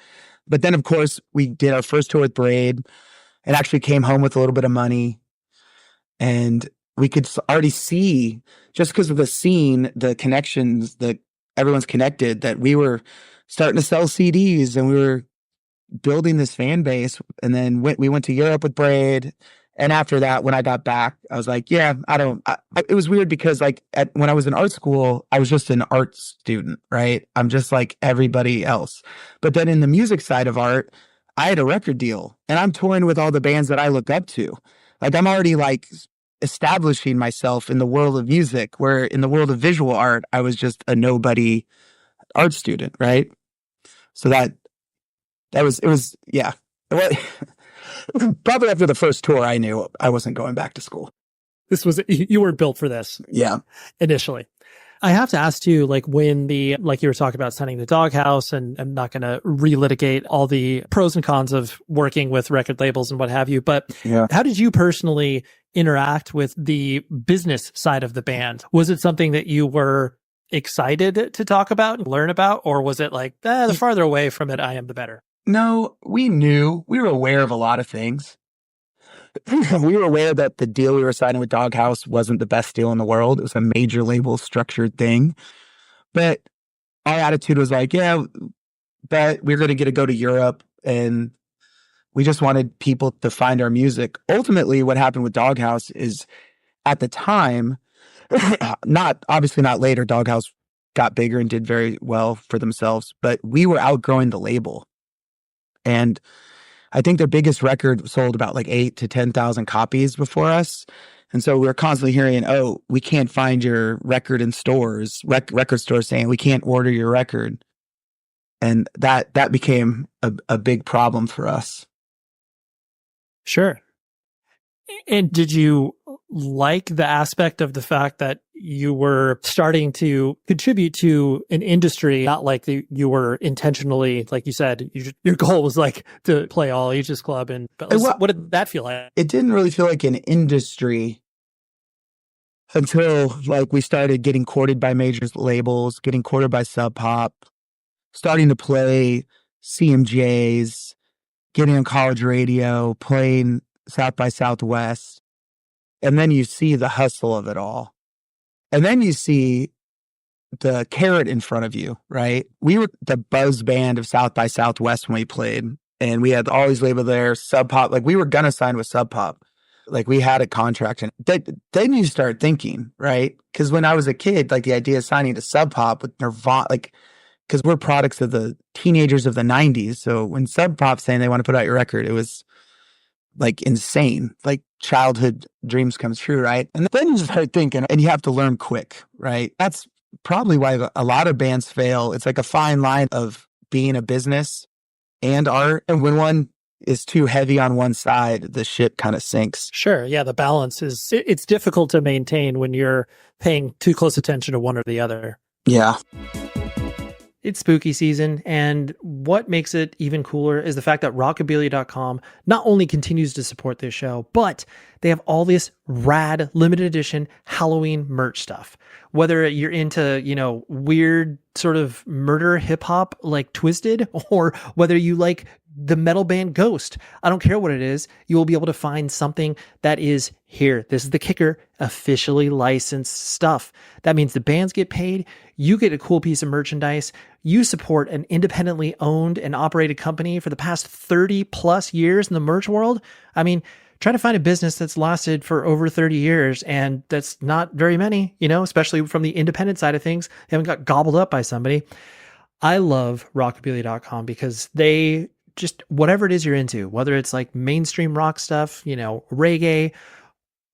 [SPEAKER 5] But then, of course, we did our first tour with Braid and actually came home with a little bit of money. And we could already see, just because of the scene, the connections, that everyone's connected, that we were starting to sell CDs and we were building this fan base. And then we went to Europe with Braid. And after that, when I got back, I was like, yeah, it was weird because like when I was in art school, I was just an art student, right? I'm just like everybody else. But then in the music side of art, I had a record deal and I'm touring with all the bands that I look up to. Like I'm already like establishing myself in the world of music, where in the world of visual art, I was just a nobody art student, right? So it was, yeah. Probably after the first tour, I knew I wasn't going back to school.
[SPEAKER 4] You weren't built for this.
[SPEAKER 5] Yeah.
[SPEAKER 4] Initially. I have to ask you, like like you were talking about signing the doghouse, and I'm not going to relitigate all the pros and cons of working with record labels and what have you, but how did you personally interact with the business side of the band? Was it something that you were excited to talk about and learn about, or was it like, the farther away from it I am, the better?
[SPEAKER 5] No, we were aware of a lot of things. We were aware that the deal we were signing with Doghouse wasn't the best deal in the world. It was a major label structured thing. But our attitude was like, yeah, but we're going to get to go to Europe, and we just wanted people to find our music. Ultimately, what happened with Doghouse is, at the time, obviously not later, Doghouse got bigger and did very well for themselves, but we were outgrowing the label. And I think their biggest record sold about like 8,000 to 10,000 copies before us. And so we were constantly hearing, oh, we can't find your record in stores, record stores saying we can't order your record. And that became a big problem for us.
[SPEAKER 4] Sure. And did you like the aspect of the fact that you were starting to contribute to an industry, not like you were intentionally, like you said, your goal was like to play all ages club, what did that feel like?
[SPEAKER 5] It didn't really feel like an industry until like we started getting courted by major labels, getting courted by Sub Pop, starting to play CMJs, getting on college radio, playing South by Southwest. And then you see the hustle of it all. And then you see the carrot in front of you, right? We were the buzz band of South by Southwest when we played. And we had all these labels there, Sub Pop. Like we were going to sign with Sub Pop. Like we had a contract. And then you start thinking, right? Because when I was a kid, like the idea of signing to Sub Pop with Nirvana, like, because we're products of the teenagers of the 90s. So when Sub Pop's saying they want to put out your record, it was like insane, like childhood dreams comes true, right? And then you start thinking, and you have to learn quick, right? That's probably why a lot of bands fail. It's like a fine line of being a business and art. And when one is too heavy on one side, the ship kind of sinks.
[SPEAKER 4] Sure. Yeah. The balance it's difficult to maintain when you're paying too close attention to one or the other.
[SPEAKER 5] Yeah.
[SPEAKER 4] It's spooky season, and what makes it even cooler is the fact that Rockabilia.com not only continues to support this show, but they have all this rad limited edition Halloween merch stuff. Whether you're into, weird sort of murder hip hop like Twisted, or whether you like the metal band Ghost, I don't care what it is, you will be able to find something that is here. This is the kicker, officially licensed stuff. That means the bands get paid, you get a cool piece of merchandise, you support an independently owned and operated company for the past 30 plus years in the merch world. I mean, try to find a business that's lasted for over 30 years, and that's not very many, especially from the independent side of things. They haven't got gobbled up by somebody. I love Rockabilia.com because they just, whatever it is you're into, whether it's like mainstream rock stuff, reggae,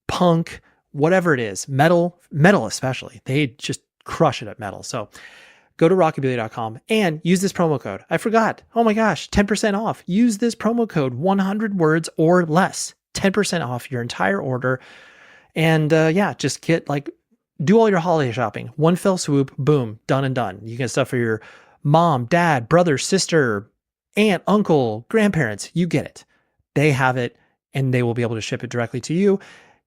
[SPEAKER 4] punk, whatever it is, metal especially, they just crush it at metal. So go to Rockabilia.com and use this promo code. I forgot. Oh my gosh, 10% off. Use this promo code 100 words or less. 10% off your entire order. And just do all your holiday shopping. One fell swoop, boom, done and done. You get stuff for your mom, dad, brother, sister, aunt, uncle, grandparents. You get it. They have it, and they will be able to ship it directly to you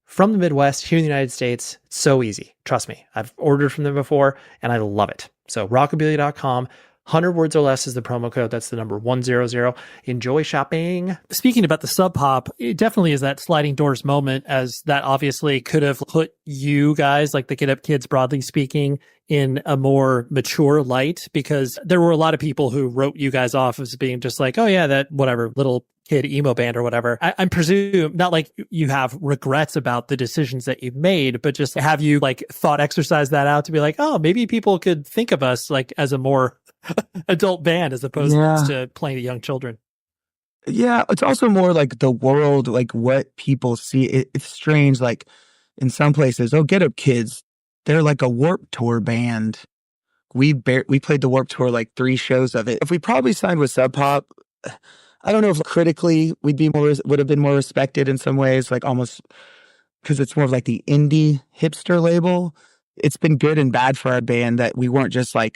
[SPEAKER 4] from the Midwest here in the United States. It's so easy. Trust me. I've ordered from them before, and I love it. So Rockabilia.com, 100 words or less is the promo code. That's the number 100. Enjoy shopping. Speaking about the Sub Pop, it definitely is that sliding doors moment, as that obviously could have put you guys, like the Get Up Kids broadly speaking, in a more mature light, because there were a lot of people who wrote you guys off as being just like, oh yeah, that whatever little kid emo band or whatever. I'm presume not like you have regrets about the decisions that you've made, but just have you thought exercise that out to be like, oh, maybe people could think of us as a more adult band as opposed to playing to young children.
[SPEAKER 5] Yeah, it's also more like the world, what people see. It's strange. In some places, Get Up Kids, they're like a Warped Tour band. We played the Warped Tour 3 shows of it. If we probably signed with Sub Pop, I don't know if critically would have been more respected in some ways, almost because it's more of the indie hipster label. It's been good and bad for our band that we weren't just an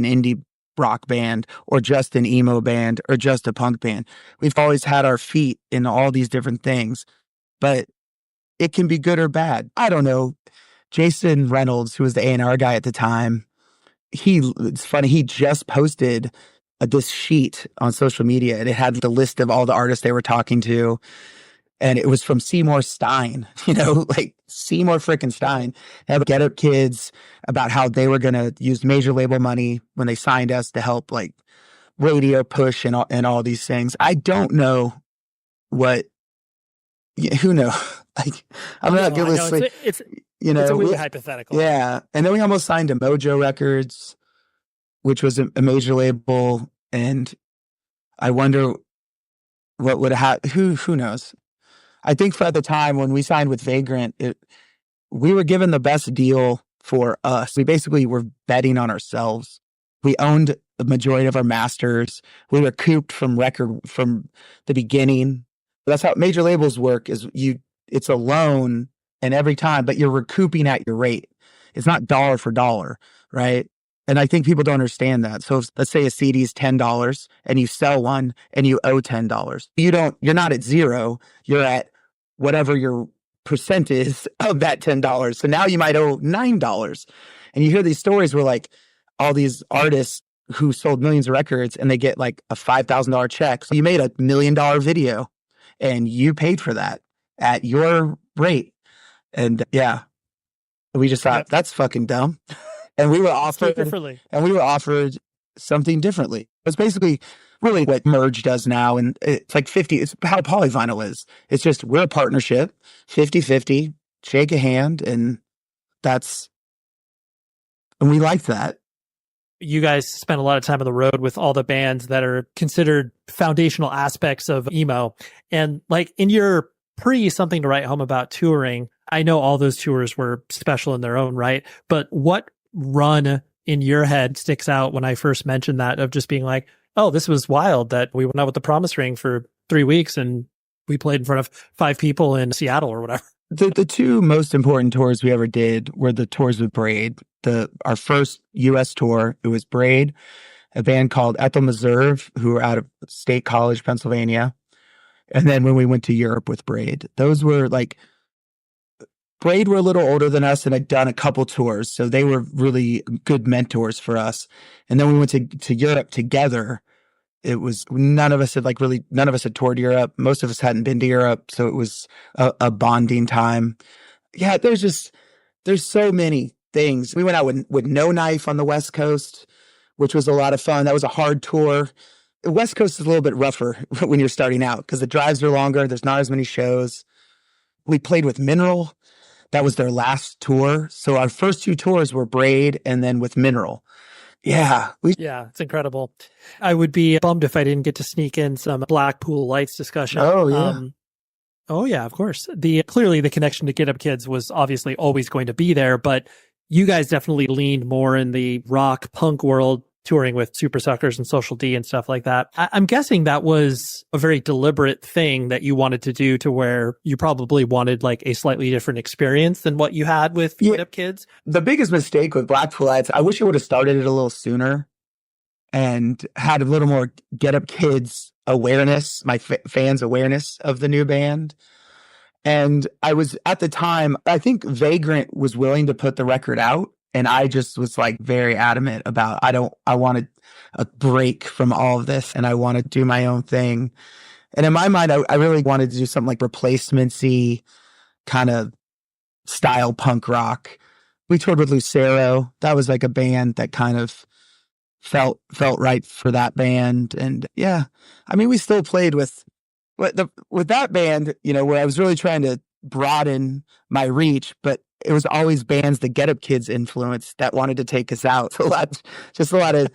[SPEAKER 5] indie rock band or just an emo band or just a punk band. We've always had our feet in all these different things, but it can be good or bad. I don't know. Jason Reynolds, who was the A&R guy at the time, it's funny, he just posted this sheet on social media, and it had the list of all the artists they were talking to. And it was from Seymour Stein, Seymour frickin' Stein. They have Get Up Kids about how they were going to use major label money when they signed us to help radio push and all these things. I don't know who knows? I'm not good with
[SPEAKER 4] it's a really hypothetical.
[SPEAKER 5] Yeah. And then we almost signed to Mojo Records, which was a major label. And I wonder what would have who knows? I think for at the time when we signed with Vagrant, we were given the best deal for us. We basically were betting on ourselves. We owned the majority of our masters. We were couped from the beginning. That's how major labels work, it's a loan and every time, but you're recouping at your rate. It's not dollar for dollar, right? And I think people don't understand that. So let's say a CD is $10 and you sell one and you owe $10. You're not at zero. You're at whatever your percent is of that $10. So now you might owe $9. And you hear these stories where all these artists who sold millions of records and they get a $5,000 check. So you made $1 million video and you paid for that at your rate. And we just thought that's fucking dumb. And we were offered something differently. It's basically really what Merge does now. And it's 50, it's how Polyvinyl is. It's just, we're a partnership, 50-50, shake a hand. And we like that.
[SPEAKER 4] You guys spend a lot of time on the road with all the bands that are considered foundational aspects of emo. And in your Something to Write Home About touring, I know all those tours were special in their own right, but what run in your head sticks out when I first mentioned that, of just being oh, this was wild that we went out with the Promise Ring for 3 weeks and we played in front of 5 people in Seattle or whatever.
[SPEAKER 5] The two most important tours we ever did were the tours with Braid. Our first U.S. tour, it was Braid, a band called Ethel Meserve, who were out of State College, Pennsylvania. And then when we went to Europe with Braid, those were like, Braid were a little older than us and had done a couple tours. So they were really good mentors for us. And then we went to Europe together. It was, none of us had toured Europe. Most of us hadn't been to Europe. So it was a bonding time. Yeah, there's so many things. We went out with No Knife on the West Coast, which was a lot of fun. That was a hard tour. The West Coast is a little bit rougher when you're starting out because the drives are longer. There's not as many shows. We played with Mineral. That was their last tour. So our first 2 tours were Braid and then with Mineral. Yeah.
[SPEAKER 4] Yeah, it's incredible. I would be bummed if I didn't get to sneak in some Blackpool Lights discussion.
[SPEAKER 5] Oh, yeah.
[SPEAKER 4] Oh, yeah, of course. Clearly the connection to Get Up Kids was obviously always going to be there, but you guys definitely leaned more in the rock punk world, touring with Super Suckers and Social D and stuff like that. I'm guessing that was a very deliberate thing that you wanted to do, to where you probably wanted like a slightly different experience than what you had with Get Up Kids.
[SPEAKER 5] The biggest mistake with Blackpool Lights, I wish I would have started it a little sooner and had a little more Get Up Kids awareness, my fans' awareness of the new band. And I was, at the time, I think Vagrant was willing to put the record out. And I just was like very adamant about, I wanted a break from all of this and I want to do my own thing. And in my mind, I really wanted to do something like Replacements-y kind of style punk rock. We toured with Lucero. That was like a band that kind of felt right for that band. And yeah, I mean, we still played with that band, where I was really trying to broaden my reach, but it was always bands the Get Up Kids influence that wanted to take us out. So just a lot of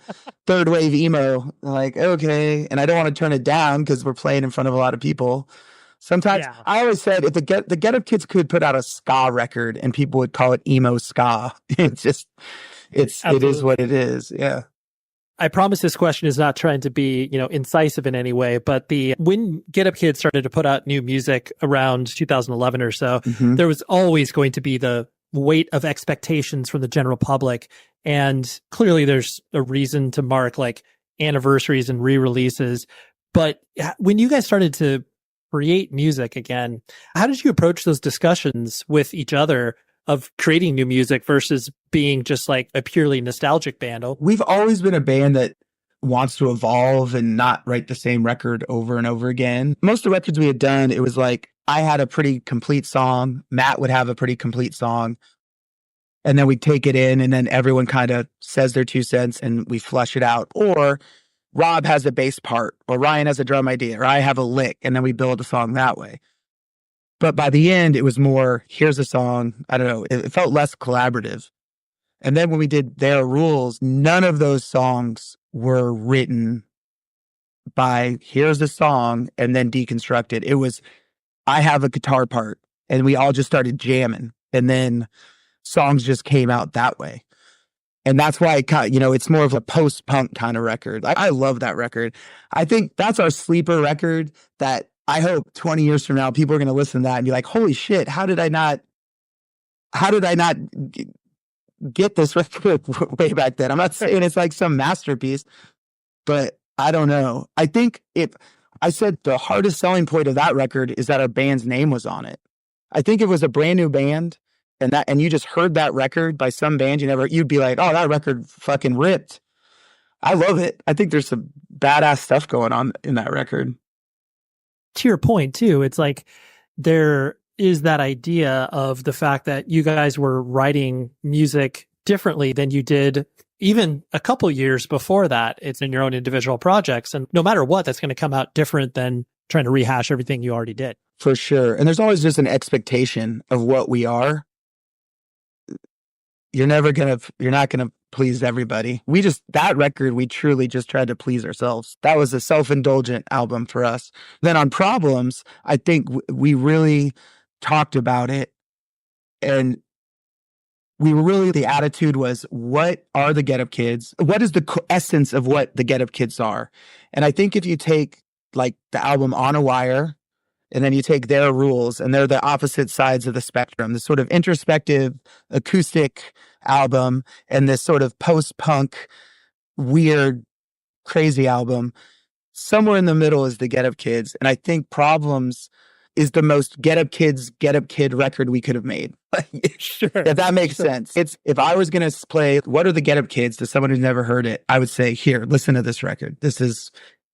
[SPEAKER 5] third wave emo, like, okay. And I don't want to turn it down because we're playing in front of a lot of people. Sometimes I always said if the Get Up Kids could put out a ska record and people would call it emo ska. It is what it is. Yeah.
[SPEAKER 4] I promise this question is not trying to be, incisive in any way, but when Get Up Kids started to put out new music around 2011 or so, there was always going to be the weight of expectations from the general public. And clearly there's a reason to mark like anniversaries and re-releases. But when you guys started to create music again, how did you approach those discussions with each other of creating new music versus being just like a purely nostalgic band?
[SPEAKER 5] We've always been a band that wants to evolve and not write the same record over and over again. Most of the records we had done, it was like I had a pretty complete song, Matt would have a pretty complete song, and then we take it in and then everyone kind of says their 2 cents and we flush it out. Or Rob has a bass part, or Ryan has a drum idea, or I have a lick, and then we build a song that way. But by the end, it was more, here's a song. I don't know. It felt less collaborative. And then when we did Their Rules, none of those songs were written by, here's a song, and then deconstructed. It was, I have a guitar part, and we all just started jamming. And then songs just came out that way. And that's why, it's more of a post-punk kind of record. I love that record. I think that's our sleeper record that I hope 20 years from now, people are going to listen to that and be like, holy shit, how did I not get this record way back then? I'm not saying it's like some masterpiece, but I don't know. I think I said the hardest selling point of that record is that our band's name was on it. I think if it was a brand new band and you just heard that record by some band you'd be like, oh, that record fucking ripped. I love it. I think there's some badass stuff going on in that record.
[SPEAKER 4] To your point too, it's like there is that idea of the fact that you guys were writing music differently than you did even a couple years before that. It's in your own individual projects, and no matter what, that's going to come out different than trying to rehash everything you already did.
[SPEAKER 5] For sure. And there's always just an expectation of what we are. You're not going to please everybody. That record, we truly just tried to please ourselves. That was a self-indulgent album for us. Then on Problems, I think we really talked about it, and the attitude was, what are the Get Up Kids? What is the essence of what the Get Up Kids are? And I think if you take like the album On a Wire, and then you take their rules, and they're the opposite sides of the spectrum, this sort of introspective acoustic album and this sort of post-punk, weird, crazy album. Somewhere in the middle is the Get Up Kids. And I think Problems is the most Get Up Kids, Get Up Kid record we could have made.
[SPEAKER 4] Sure.
[SPEAKER 5] If that makes sense. If I was going to play what are the Get Up Kids to someone who's never heard it, I would say, here, listen to this record.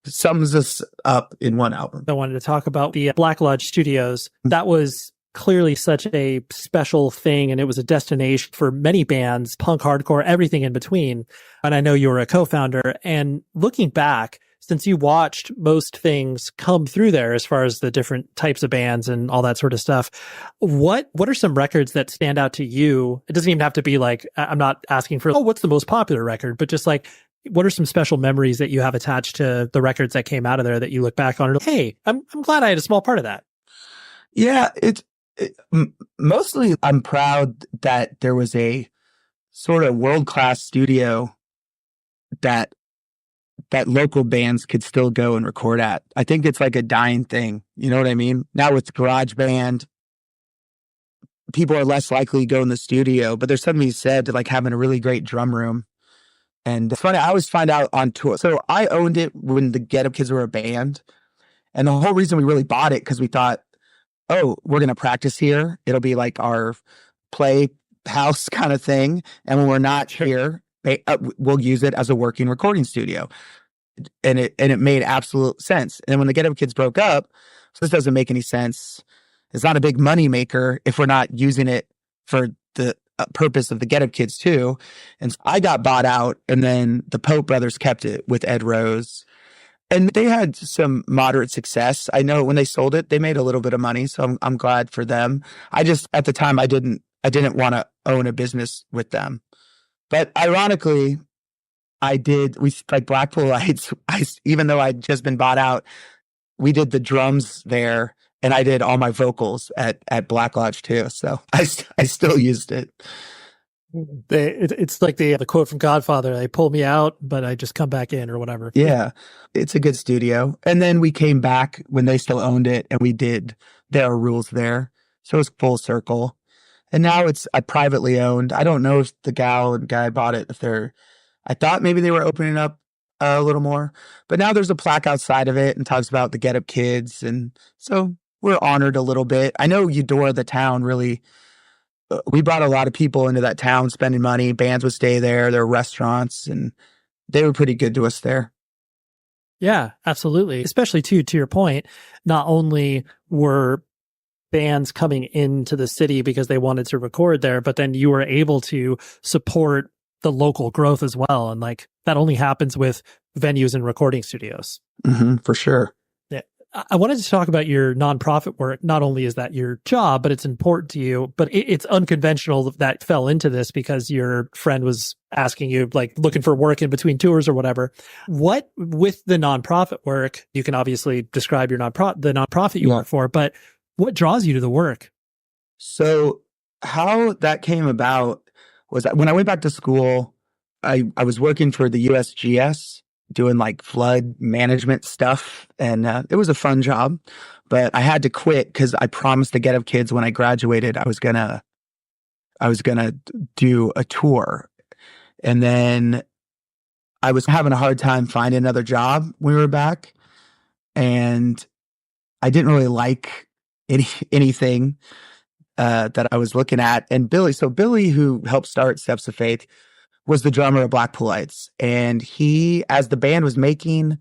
[SPEAKER 5] Sums us up in one album.
[SPEAKER 4] I wanted to talk about the Black Lodge Studios. That was clearly such a special thing, and it was a destination for many bands, punk, hardcore, everything in between. And I know you were a co-founder. And looking back, since you watched most things come through there as far as the different types of bands and all that sort of stuff, what are some records that stand out to you? It doesn't even have to be like, I'm not asking for, what's the most popular record, but just like, what are some special memories that you have attached to the records that came out of there that you look back on and, hey, I'm glad I had a small part of that?
[SPEAKER 5] Yeah, mostly I'm proud that there was a sort of world-class studio that local bands could still go and record at. I think it's like a dying thing. You know what I mean? Now with GarageBand, people are less likely to go in the studio, but there's something said to like having a really great drum room. And it's funny, I always find out on tour. So I owned it when the Get Up Kids were a band. And the whole reason we really bought it, because we thought, oh, we're going to practice here. It'll be like our playhouse kind of thing. And when we're not here, we'll use it as a working recording studio. And it made absolute sense. And then when the Get Up Kids broke up, so this doesn't make any sense. It's not a big money maker if we're not using it for the purpose of the Get Up Kids too. And so I got bought out, and then the Pope brothers kept it with Ed Rose. And they had some moderate success. I know when they sold it, they made a little bit of money. So I'm glad for them. I just, at the time, I didn't want to own a business with them. But ironically, we like Blackpool Lights. Even though I'd just been bought out, we did the drums there, and I did all my vocals at Black Lodge too. So I still used it.
[SPEAKER 4] It's like the quote from Godfather, they pull me out, but I just come back in or whatever.
[SPEAKER 5] Yeah, it's a good studio. And then we came back when they still owned it, and we did their rules there. So it's full circle. And now it's privately owned. I don't know if the gal and guy bought it, I thought maybe they were opening up a little more. But now there's a plaque outside of it and talks about the Get Up Kids. And so we're honored a little bit. I know Eudora, the town, really, we brought a lot of people into that town spending money. Bands would stay there. There were restaurants, and they were pretty good to us there.
[SPEAKER 4] Yeah, absolutely. Especially too, to your point, not only were bands coming into the city because they wanted to record there, but then you were able to support the local growth as well. And like that only happens with venues and recording studios.
[SPEAKER 5] Mm-hmm, for sure.
[SPEAKER 4] Yeah. I wanted to talk about your nonprofit work. Not only is that your job, but it's important to you, but it's unconventional that fell into this because your friend was asking you, like looking for work in between tours or whatever. What with the nonprofit work, you can obviously describe your the nonprofit you work for, but what draws you to the work?
[SPEAKER 5] So how that came about was that when I went back to school, I was working for the USGS doing like flood management stuff. And it was a fun job, but I had to quit because I promised the Get Up Kids when I graduated, I was gonna do a tour. And then I was having a hard time finding another job when we were back. And I didn't really like anything that I was looking at. And Billy, who helped start Steps of Faith, was the drummer of Blackpool Lights. And he, as the band was making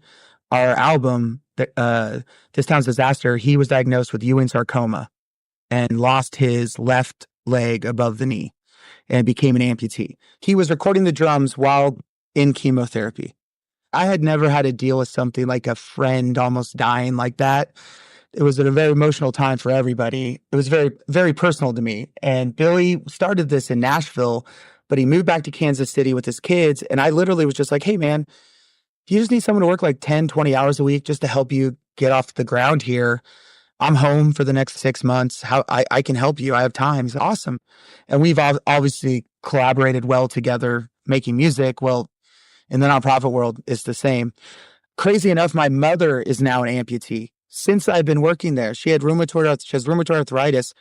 [SPEAKER 5] our album, This Town's Disaster, he was diagnosed with Ewing sarcoma and lost his left leg above the knee and became an amputee. He was recording the drums while in chemotherapy. I had never had to deal with something like a friend almost dying like that. It was a very emotional time for everybody. It was very, very personal to me. And Billy started this in Nashville, but he moved back to Kansas City with his kids. And I literally was just like, hey, man, you just need someone to work like 10, 20 hours a week just to help you get off the ground here. I'm home for the next 6 months. How I can help you. I have time. He's awesome. And we've obviously collaborated well together making music. Well, in the nonprofit world, it's the same. Crazy enough, my mother is now an amputee. Since I've been working there, she has rheumatoid arthritis,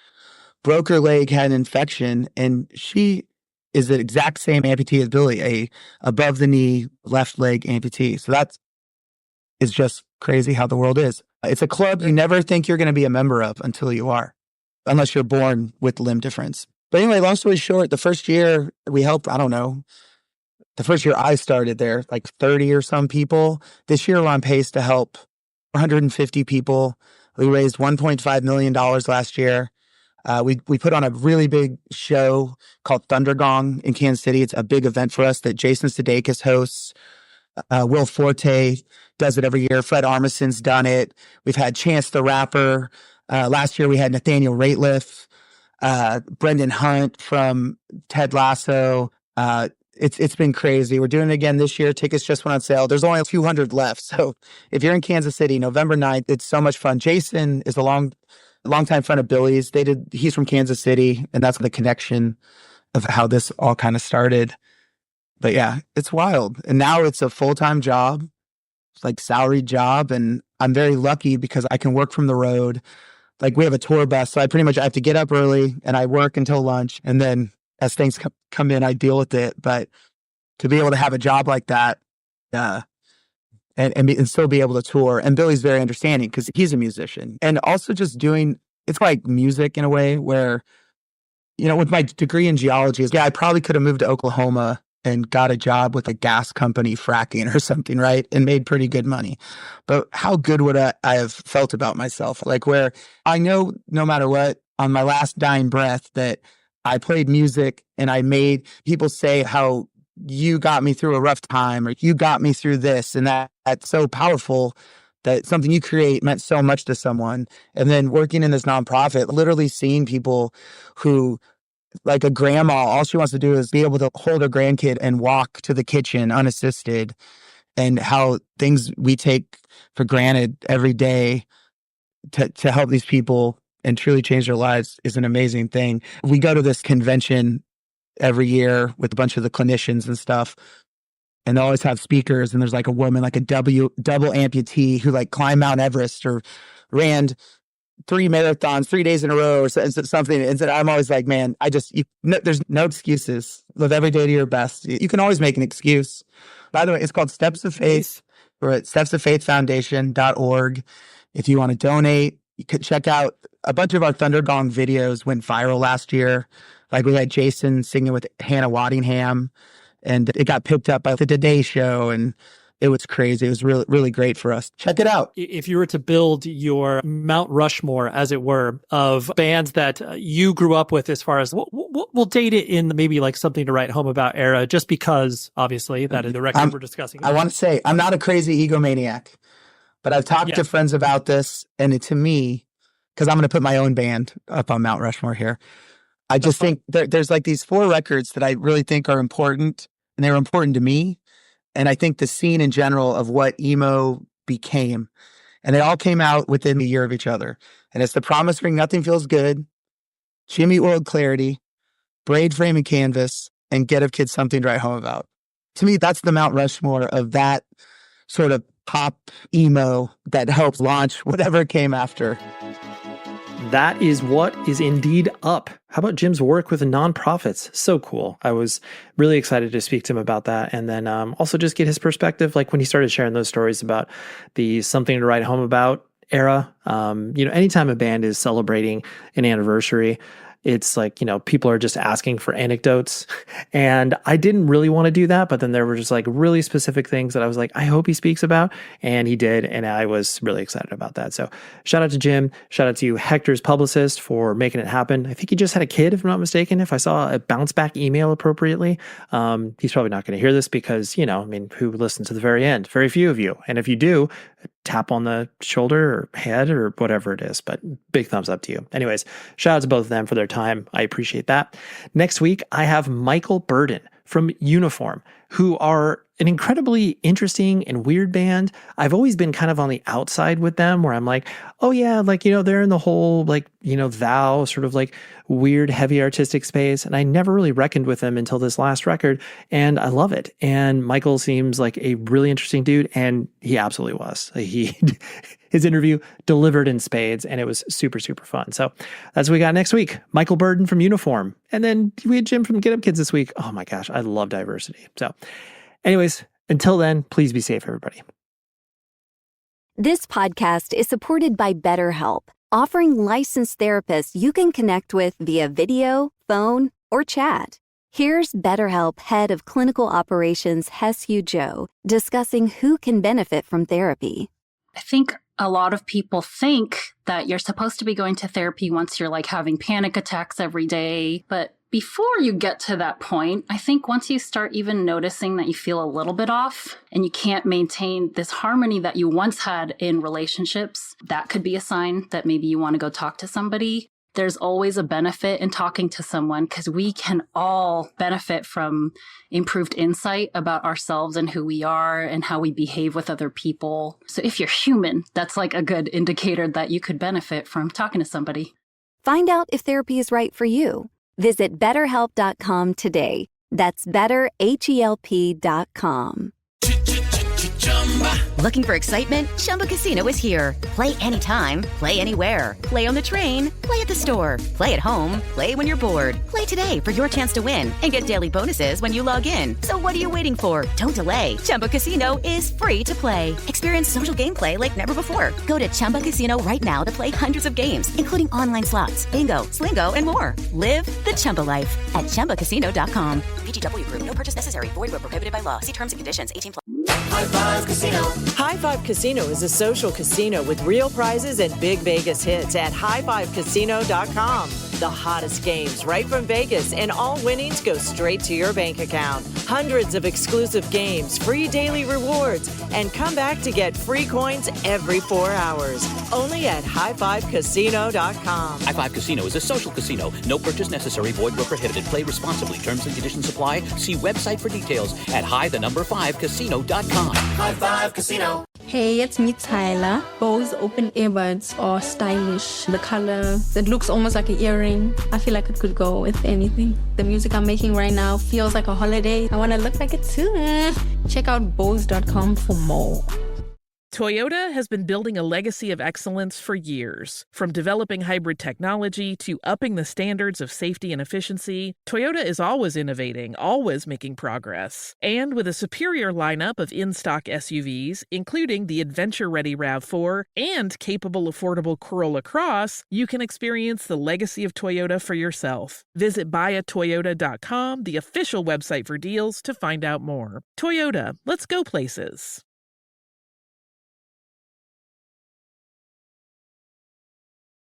[SPEAKER 5] broke her leg, had an infection, and she is the exact same amputee as Billy, a above the knee left leg amputee. So that is just crazy how the world is. It's a club you never think you're going to be a member of until you are, unless you're born with limb difference. But anyway, long story short, the first year we helped, I don't know, the first year I started there, like 30 or some people. This year we're on pace to help 150 people. We raised $1.5 million last year. We put on a really big show called Thundergong in Kansas City. It's a big event for us that Jason Sudeikis hosts. Will Forte does it every year. Fred Armisen's done it. We've had Chance the Rapper. Last year we had Nathaniel Rateliff, Brendan Hunt from Ted Lasso. It's been crazy. We're doing it again this year. Tickets just went on sale. There's only a few hundred left. So if you're in Kansas City, November 9th, it's so much fun. Jason is a longtime friend of Billy's. He's from Kansas City, and that's the connection of how this all kind of started. But yeah, it's wild. And now it's a full-time job. It's like salaried job. And I'm very lucky because I can work from the road. Like we have a tour bus. So I have to get up early and I work until lunch. And then as things come in, I deal with it. But to be able to have a job like that, and still be able to tour. And Billy's very understanding because he's a musician. And also just it's like music in a way where, with my degree in geology, I probably could have moved to Oklahoma and got a job with a gas company fracking or something, right? And made pretty good money. But how good would I have felt about myself? Like where I know no matter what, on my last dying breath, that I played music and I made people say how you got me through a rough time or you got me through this. And that's so powerful that something you create meant so much to someone. And then working in this nonprofit, literally seeing people who, like a grandma, all she wants to do is be able to hold her grandkid and walk to the kitchen unassisted, and how things we take for granted every day to help these people and truly change their lives is an amazing thing. We go to this convention every year with a bunch of the clinicians and stuff, and they always have speakers, and there's like a woman, like a double amputee who like climbed Mount Everest or ran 3 marathons 3 days in a row or something. And I'm always like, man, there's no excuses. Live every day to your best. You can always make an excuse. By the way, it's called Steps of Faith. We're at stepsoffaithfoundation.org. If you want to donate, you could check out a bunch of our Thundergong videos went viral last year. Like we had Jason singing with Hannah Waddingham, and it got picked up by the Today Show, and it was crazy. It was really, really great for us. Check it out.
[SPEAKER 4] If you were to build your Mount Rushmore, as it were, of bands that you grew up with, as far as we'll date it in maybe like Something to Write Home About era, just because obviously that is the record we're discussing.
[SPEAKER 5] I want to say I'm not a crazy egomaniac, but I've talked to friends about this, and to me, because I'm going to put my own band up on Mount Rushmore here, I just think there's like these 4 records that I really think are important, and they were important to me. And I think the scene in general of what emo became, and they all came out within a year of each other. And it's The Promise Ring, Nothing Feels Good, Jimmy World Clarity, Braid Frame and Canvas, and Get a Kid Something to Write Home About. To me, that's the Mount Rushmore of that sort of pop emo that helped launch whatever came after.
[SPEAKER 4] That is what is indeed up. How about Jim's work with nonprofits? So cool. I was really excited to speak to him about that. And then also just get his perspective, like when he started sharing those stories about the Something to Write Home About era. Anytime a band is celebrating an anniversary, it's like, people are just asking for anecdotes. And I didn't really want to do that, but then there were just like really specific things that I was like, I hope he speaks about. And he did. And I was really excited about that. So shout out to Jim. Shout out to Hector's publicist for making it happen. I think he just had a kid, if I'm not mistaken, if I saw a bounce back email appropriately. He's probably not going to hear this because, who listens to the very end? Very few of you. And if you do, tap on the shoulder or head or whatever it is, but big thumbs up to you. Anyways, shout out to both of them for their time. I appreciate that. Next week, I have Michael Burden from Uniform, who are an incredibly interesting and weird band. I've always been kind of on the outside with them where I'm like, oh yeah, like, they're in the whole like, thou sort of like weird, heavy artistic space. And I never really reckoned with them until this last record. And I love it. And Michael seems like a really interesting dude. And he absolutely was. His interview delivered in spades, and it was super, super fun. So that's what we got next week. Michael Burden from Uniform. And then we had Jim from Get Up Kids this week. Oh my gosh, I love diversity. So anyways, until then, please be safe, everybody.
[SPEAKER 6] This podcast is supported by BetterHelp, offering licensed therapists you can connect with via video, phone, or chat. Here's BetterHelp Head of Clinical Operations, Hesyu Joe, discussing who can benefit from therapy.
[SPEAKER 7] I think a lot of people think that you're supposed to be going to therapy once you're like having panic attacks every day. But before you get to that point, I think once you start even noticing that you feel a little bit off and you can't maintain this harmony that you once had in relationships, that could be a sign that maybe you want to go talk to somebody. There's always a benefit in talking to someone because we can all benefit from improved insight about ourselves and who we are and how we behave with other people. So if you're human, that's like a good indicator that you could benefit from talking to somebody.
[SPEAKER 6] Find out if therapy is right for you. Visit BetterHelp.com today. That's BetterHelp.com.
[SPEAKER 8] Looking for excitement? Chumba Casino is here. Play anytime, play anywhere. Play on the train, play at the store, play at home, play when you're bored. Play today for your chance to win and get daily bonuses when you log in. So what are you waiting for? Don't delay. Chumba Casino is free to play. Experience social gameplay like never before. Go to Chumba Casino right now to play hundreds of games, including online slots, bingo, Slingo, and more. Live the Chumba life at ChumbaCasino.com. VGW Group. No purchase necessary. Void where prohibited by law. See terms and conditions. 18+.
[SPEAKER 9] High Five Casino. High Five Casino is a social casino with real prizes and big Vegas hits at highfivecasino.com. The hottest games right from Vegas, and all winnings go straight to your bank account. Hundreds of exclusive games, free daily rewards, and come back to get free coins every 4 hours. Only at highfivecasino.com.
[SPEAKER 10] High Five Casino is a social casino. No purchase necessary. Void where prohibited. Play responsibly. Terms and conditions apply. See website for details at high5casino.com. High Five Casino.
[SPEAKER 2] Hey, it's me, Tyler. Bose open earbuds are stylish. The color, it looks almost like an earring. I feel like it could go with anything. The music I'm making right now feels like a holiday. I want to look like it too. Check out Bose.com for more.
[SPEAKER 3] Toyota has been building a legacy of excellence for years. From developing hybrid technology to upping the standards of safety and efficiency, Toyota is always innovating, always making progress. And with a superior lineup of in-stock SUVs, including the adventure-ready RAV4 and capable affordable Corolla Cross, you can experience the legacy of Toyota for yourself. Visit buyatoyota.com, the official website for deals, to find out more. Toyota, let's go places.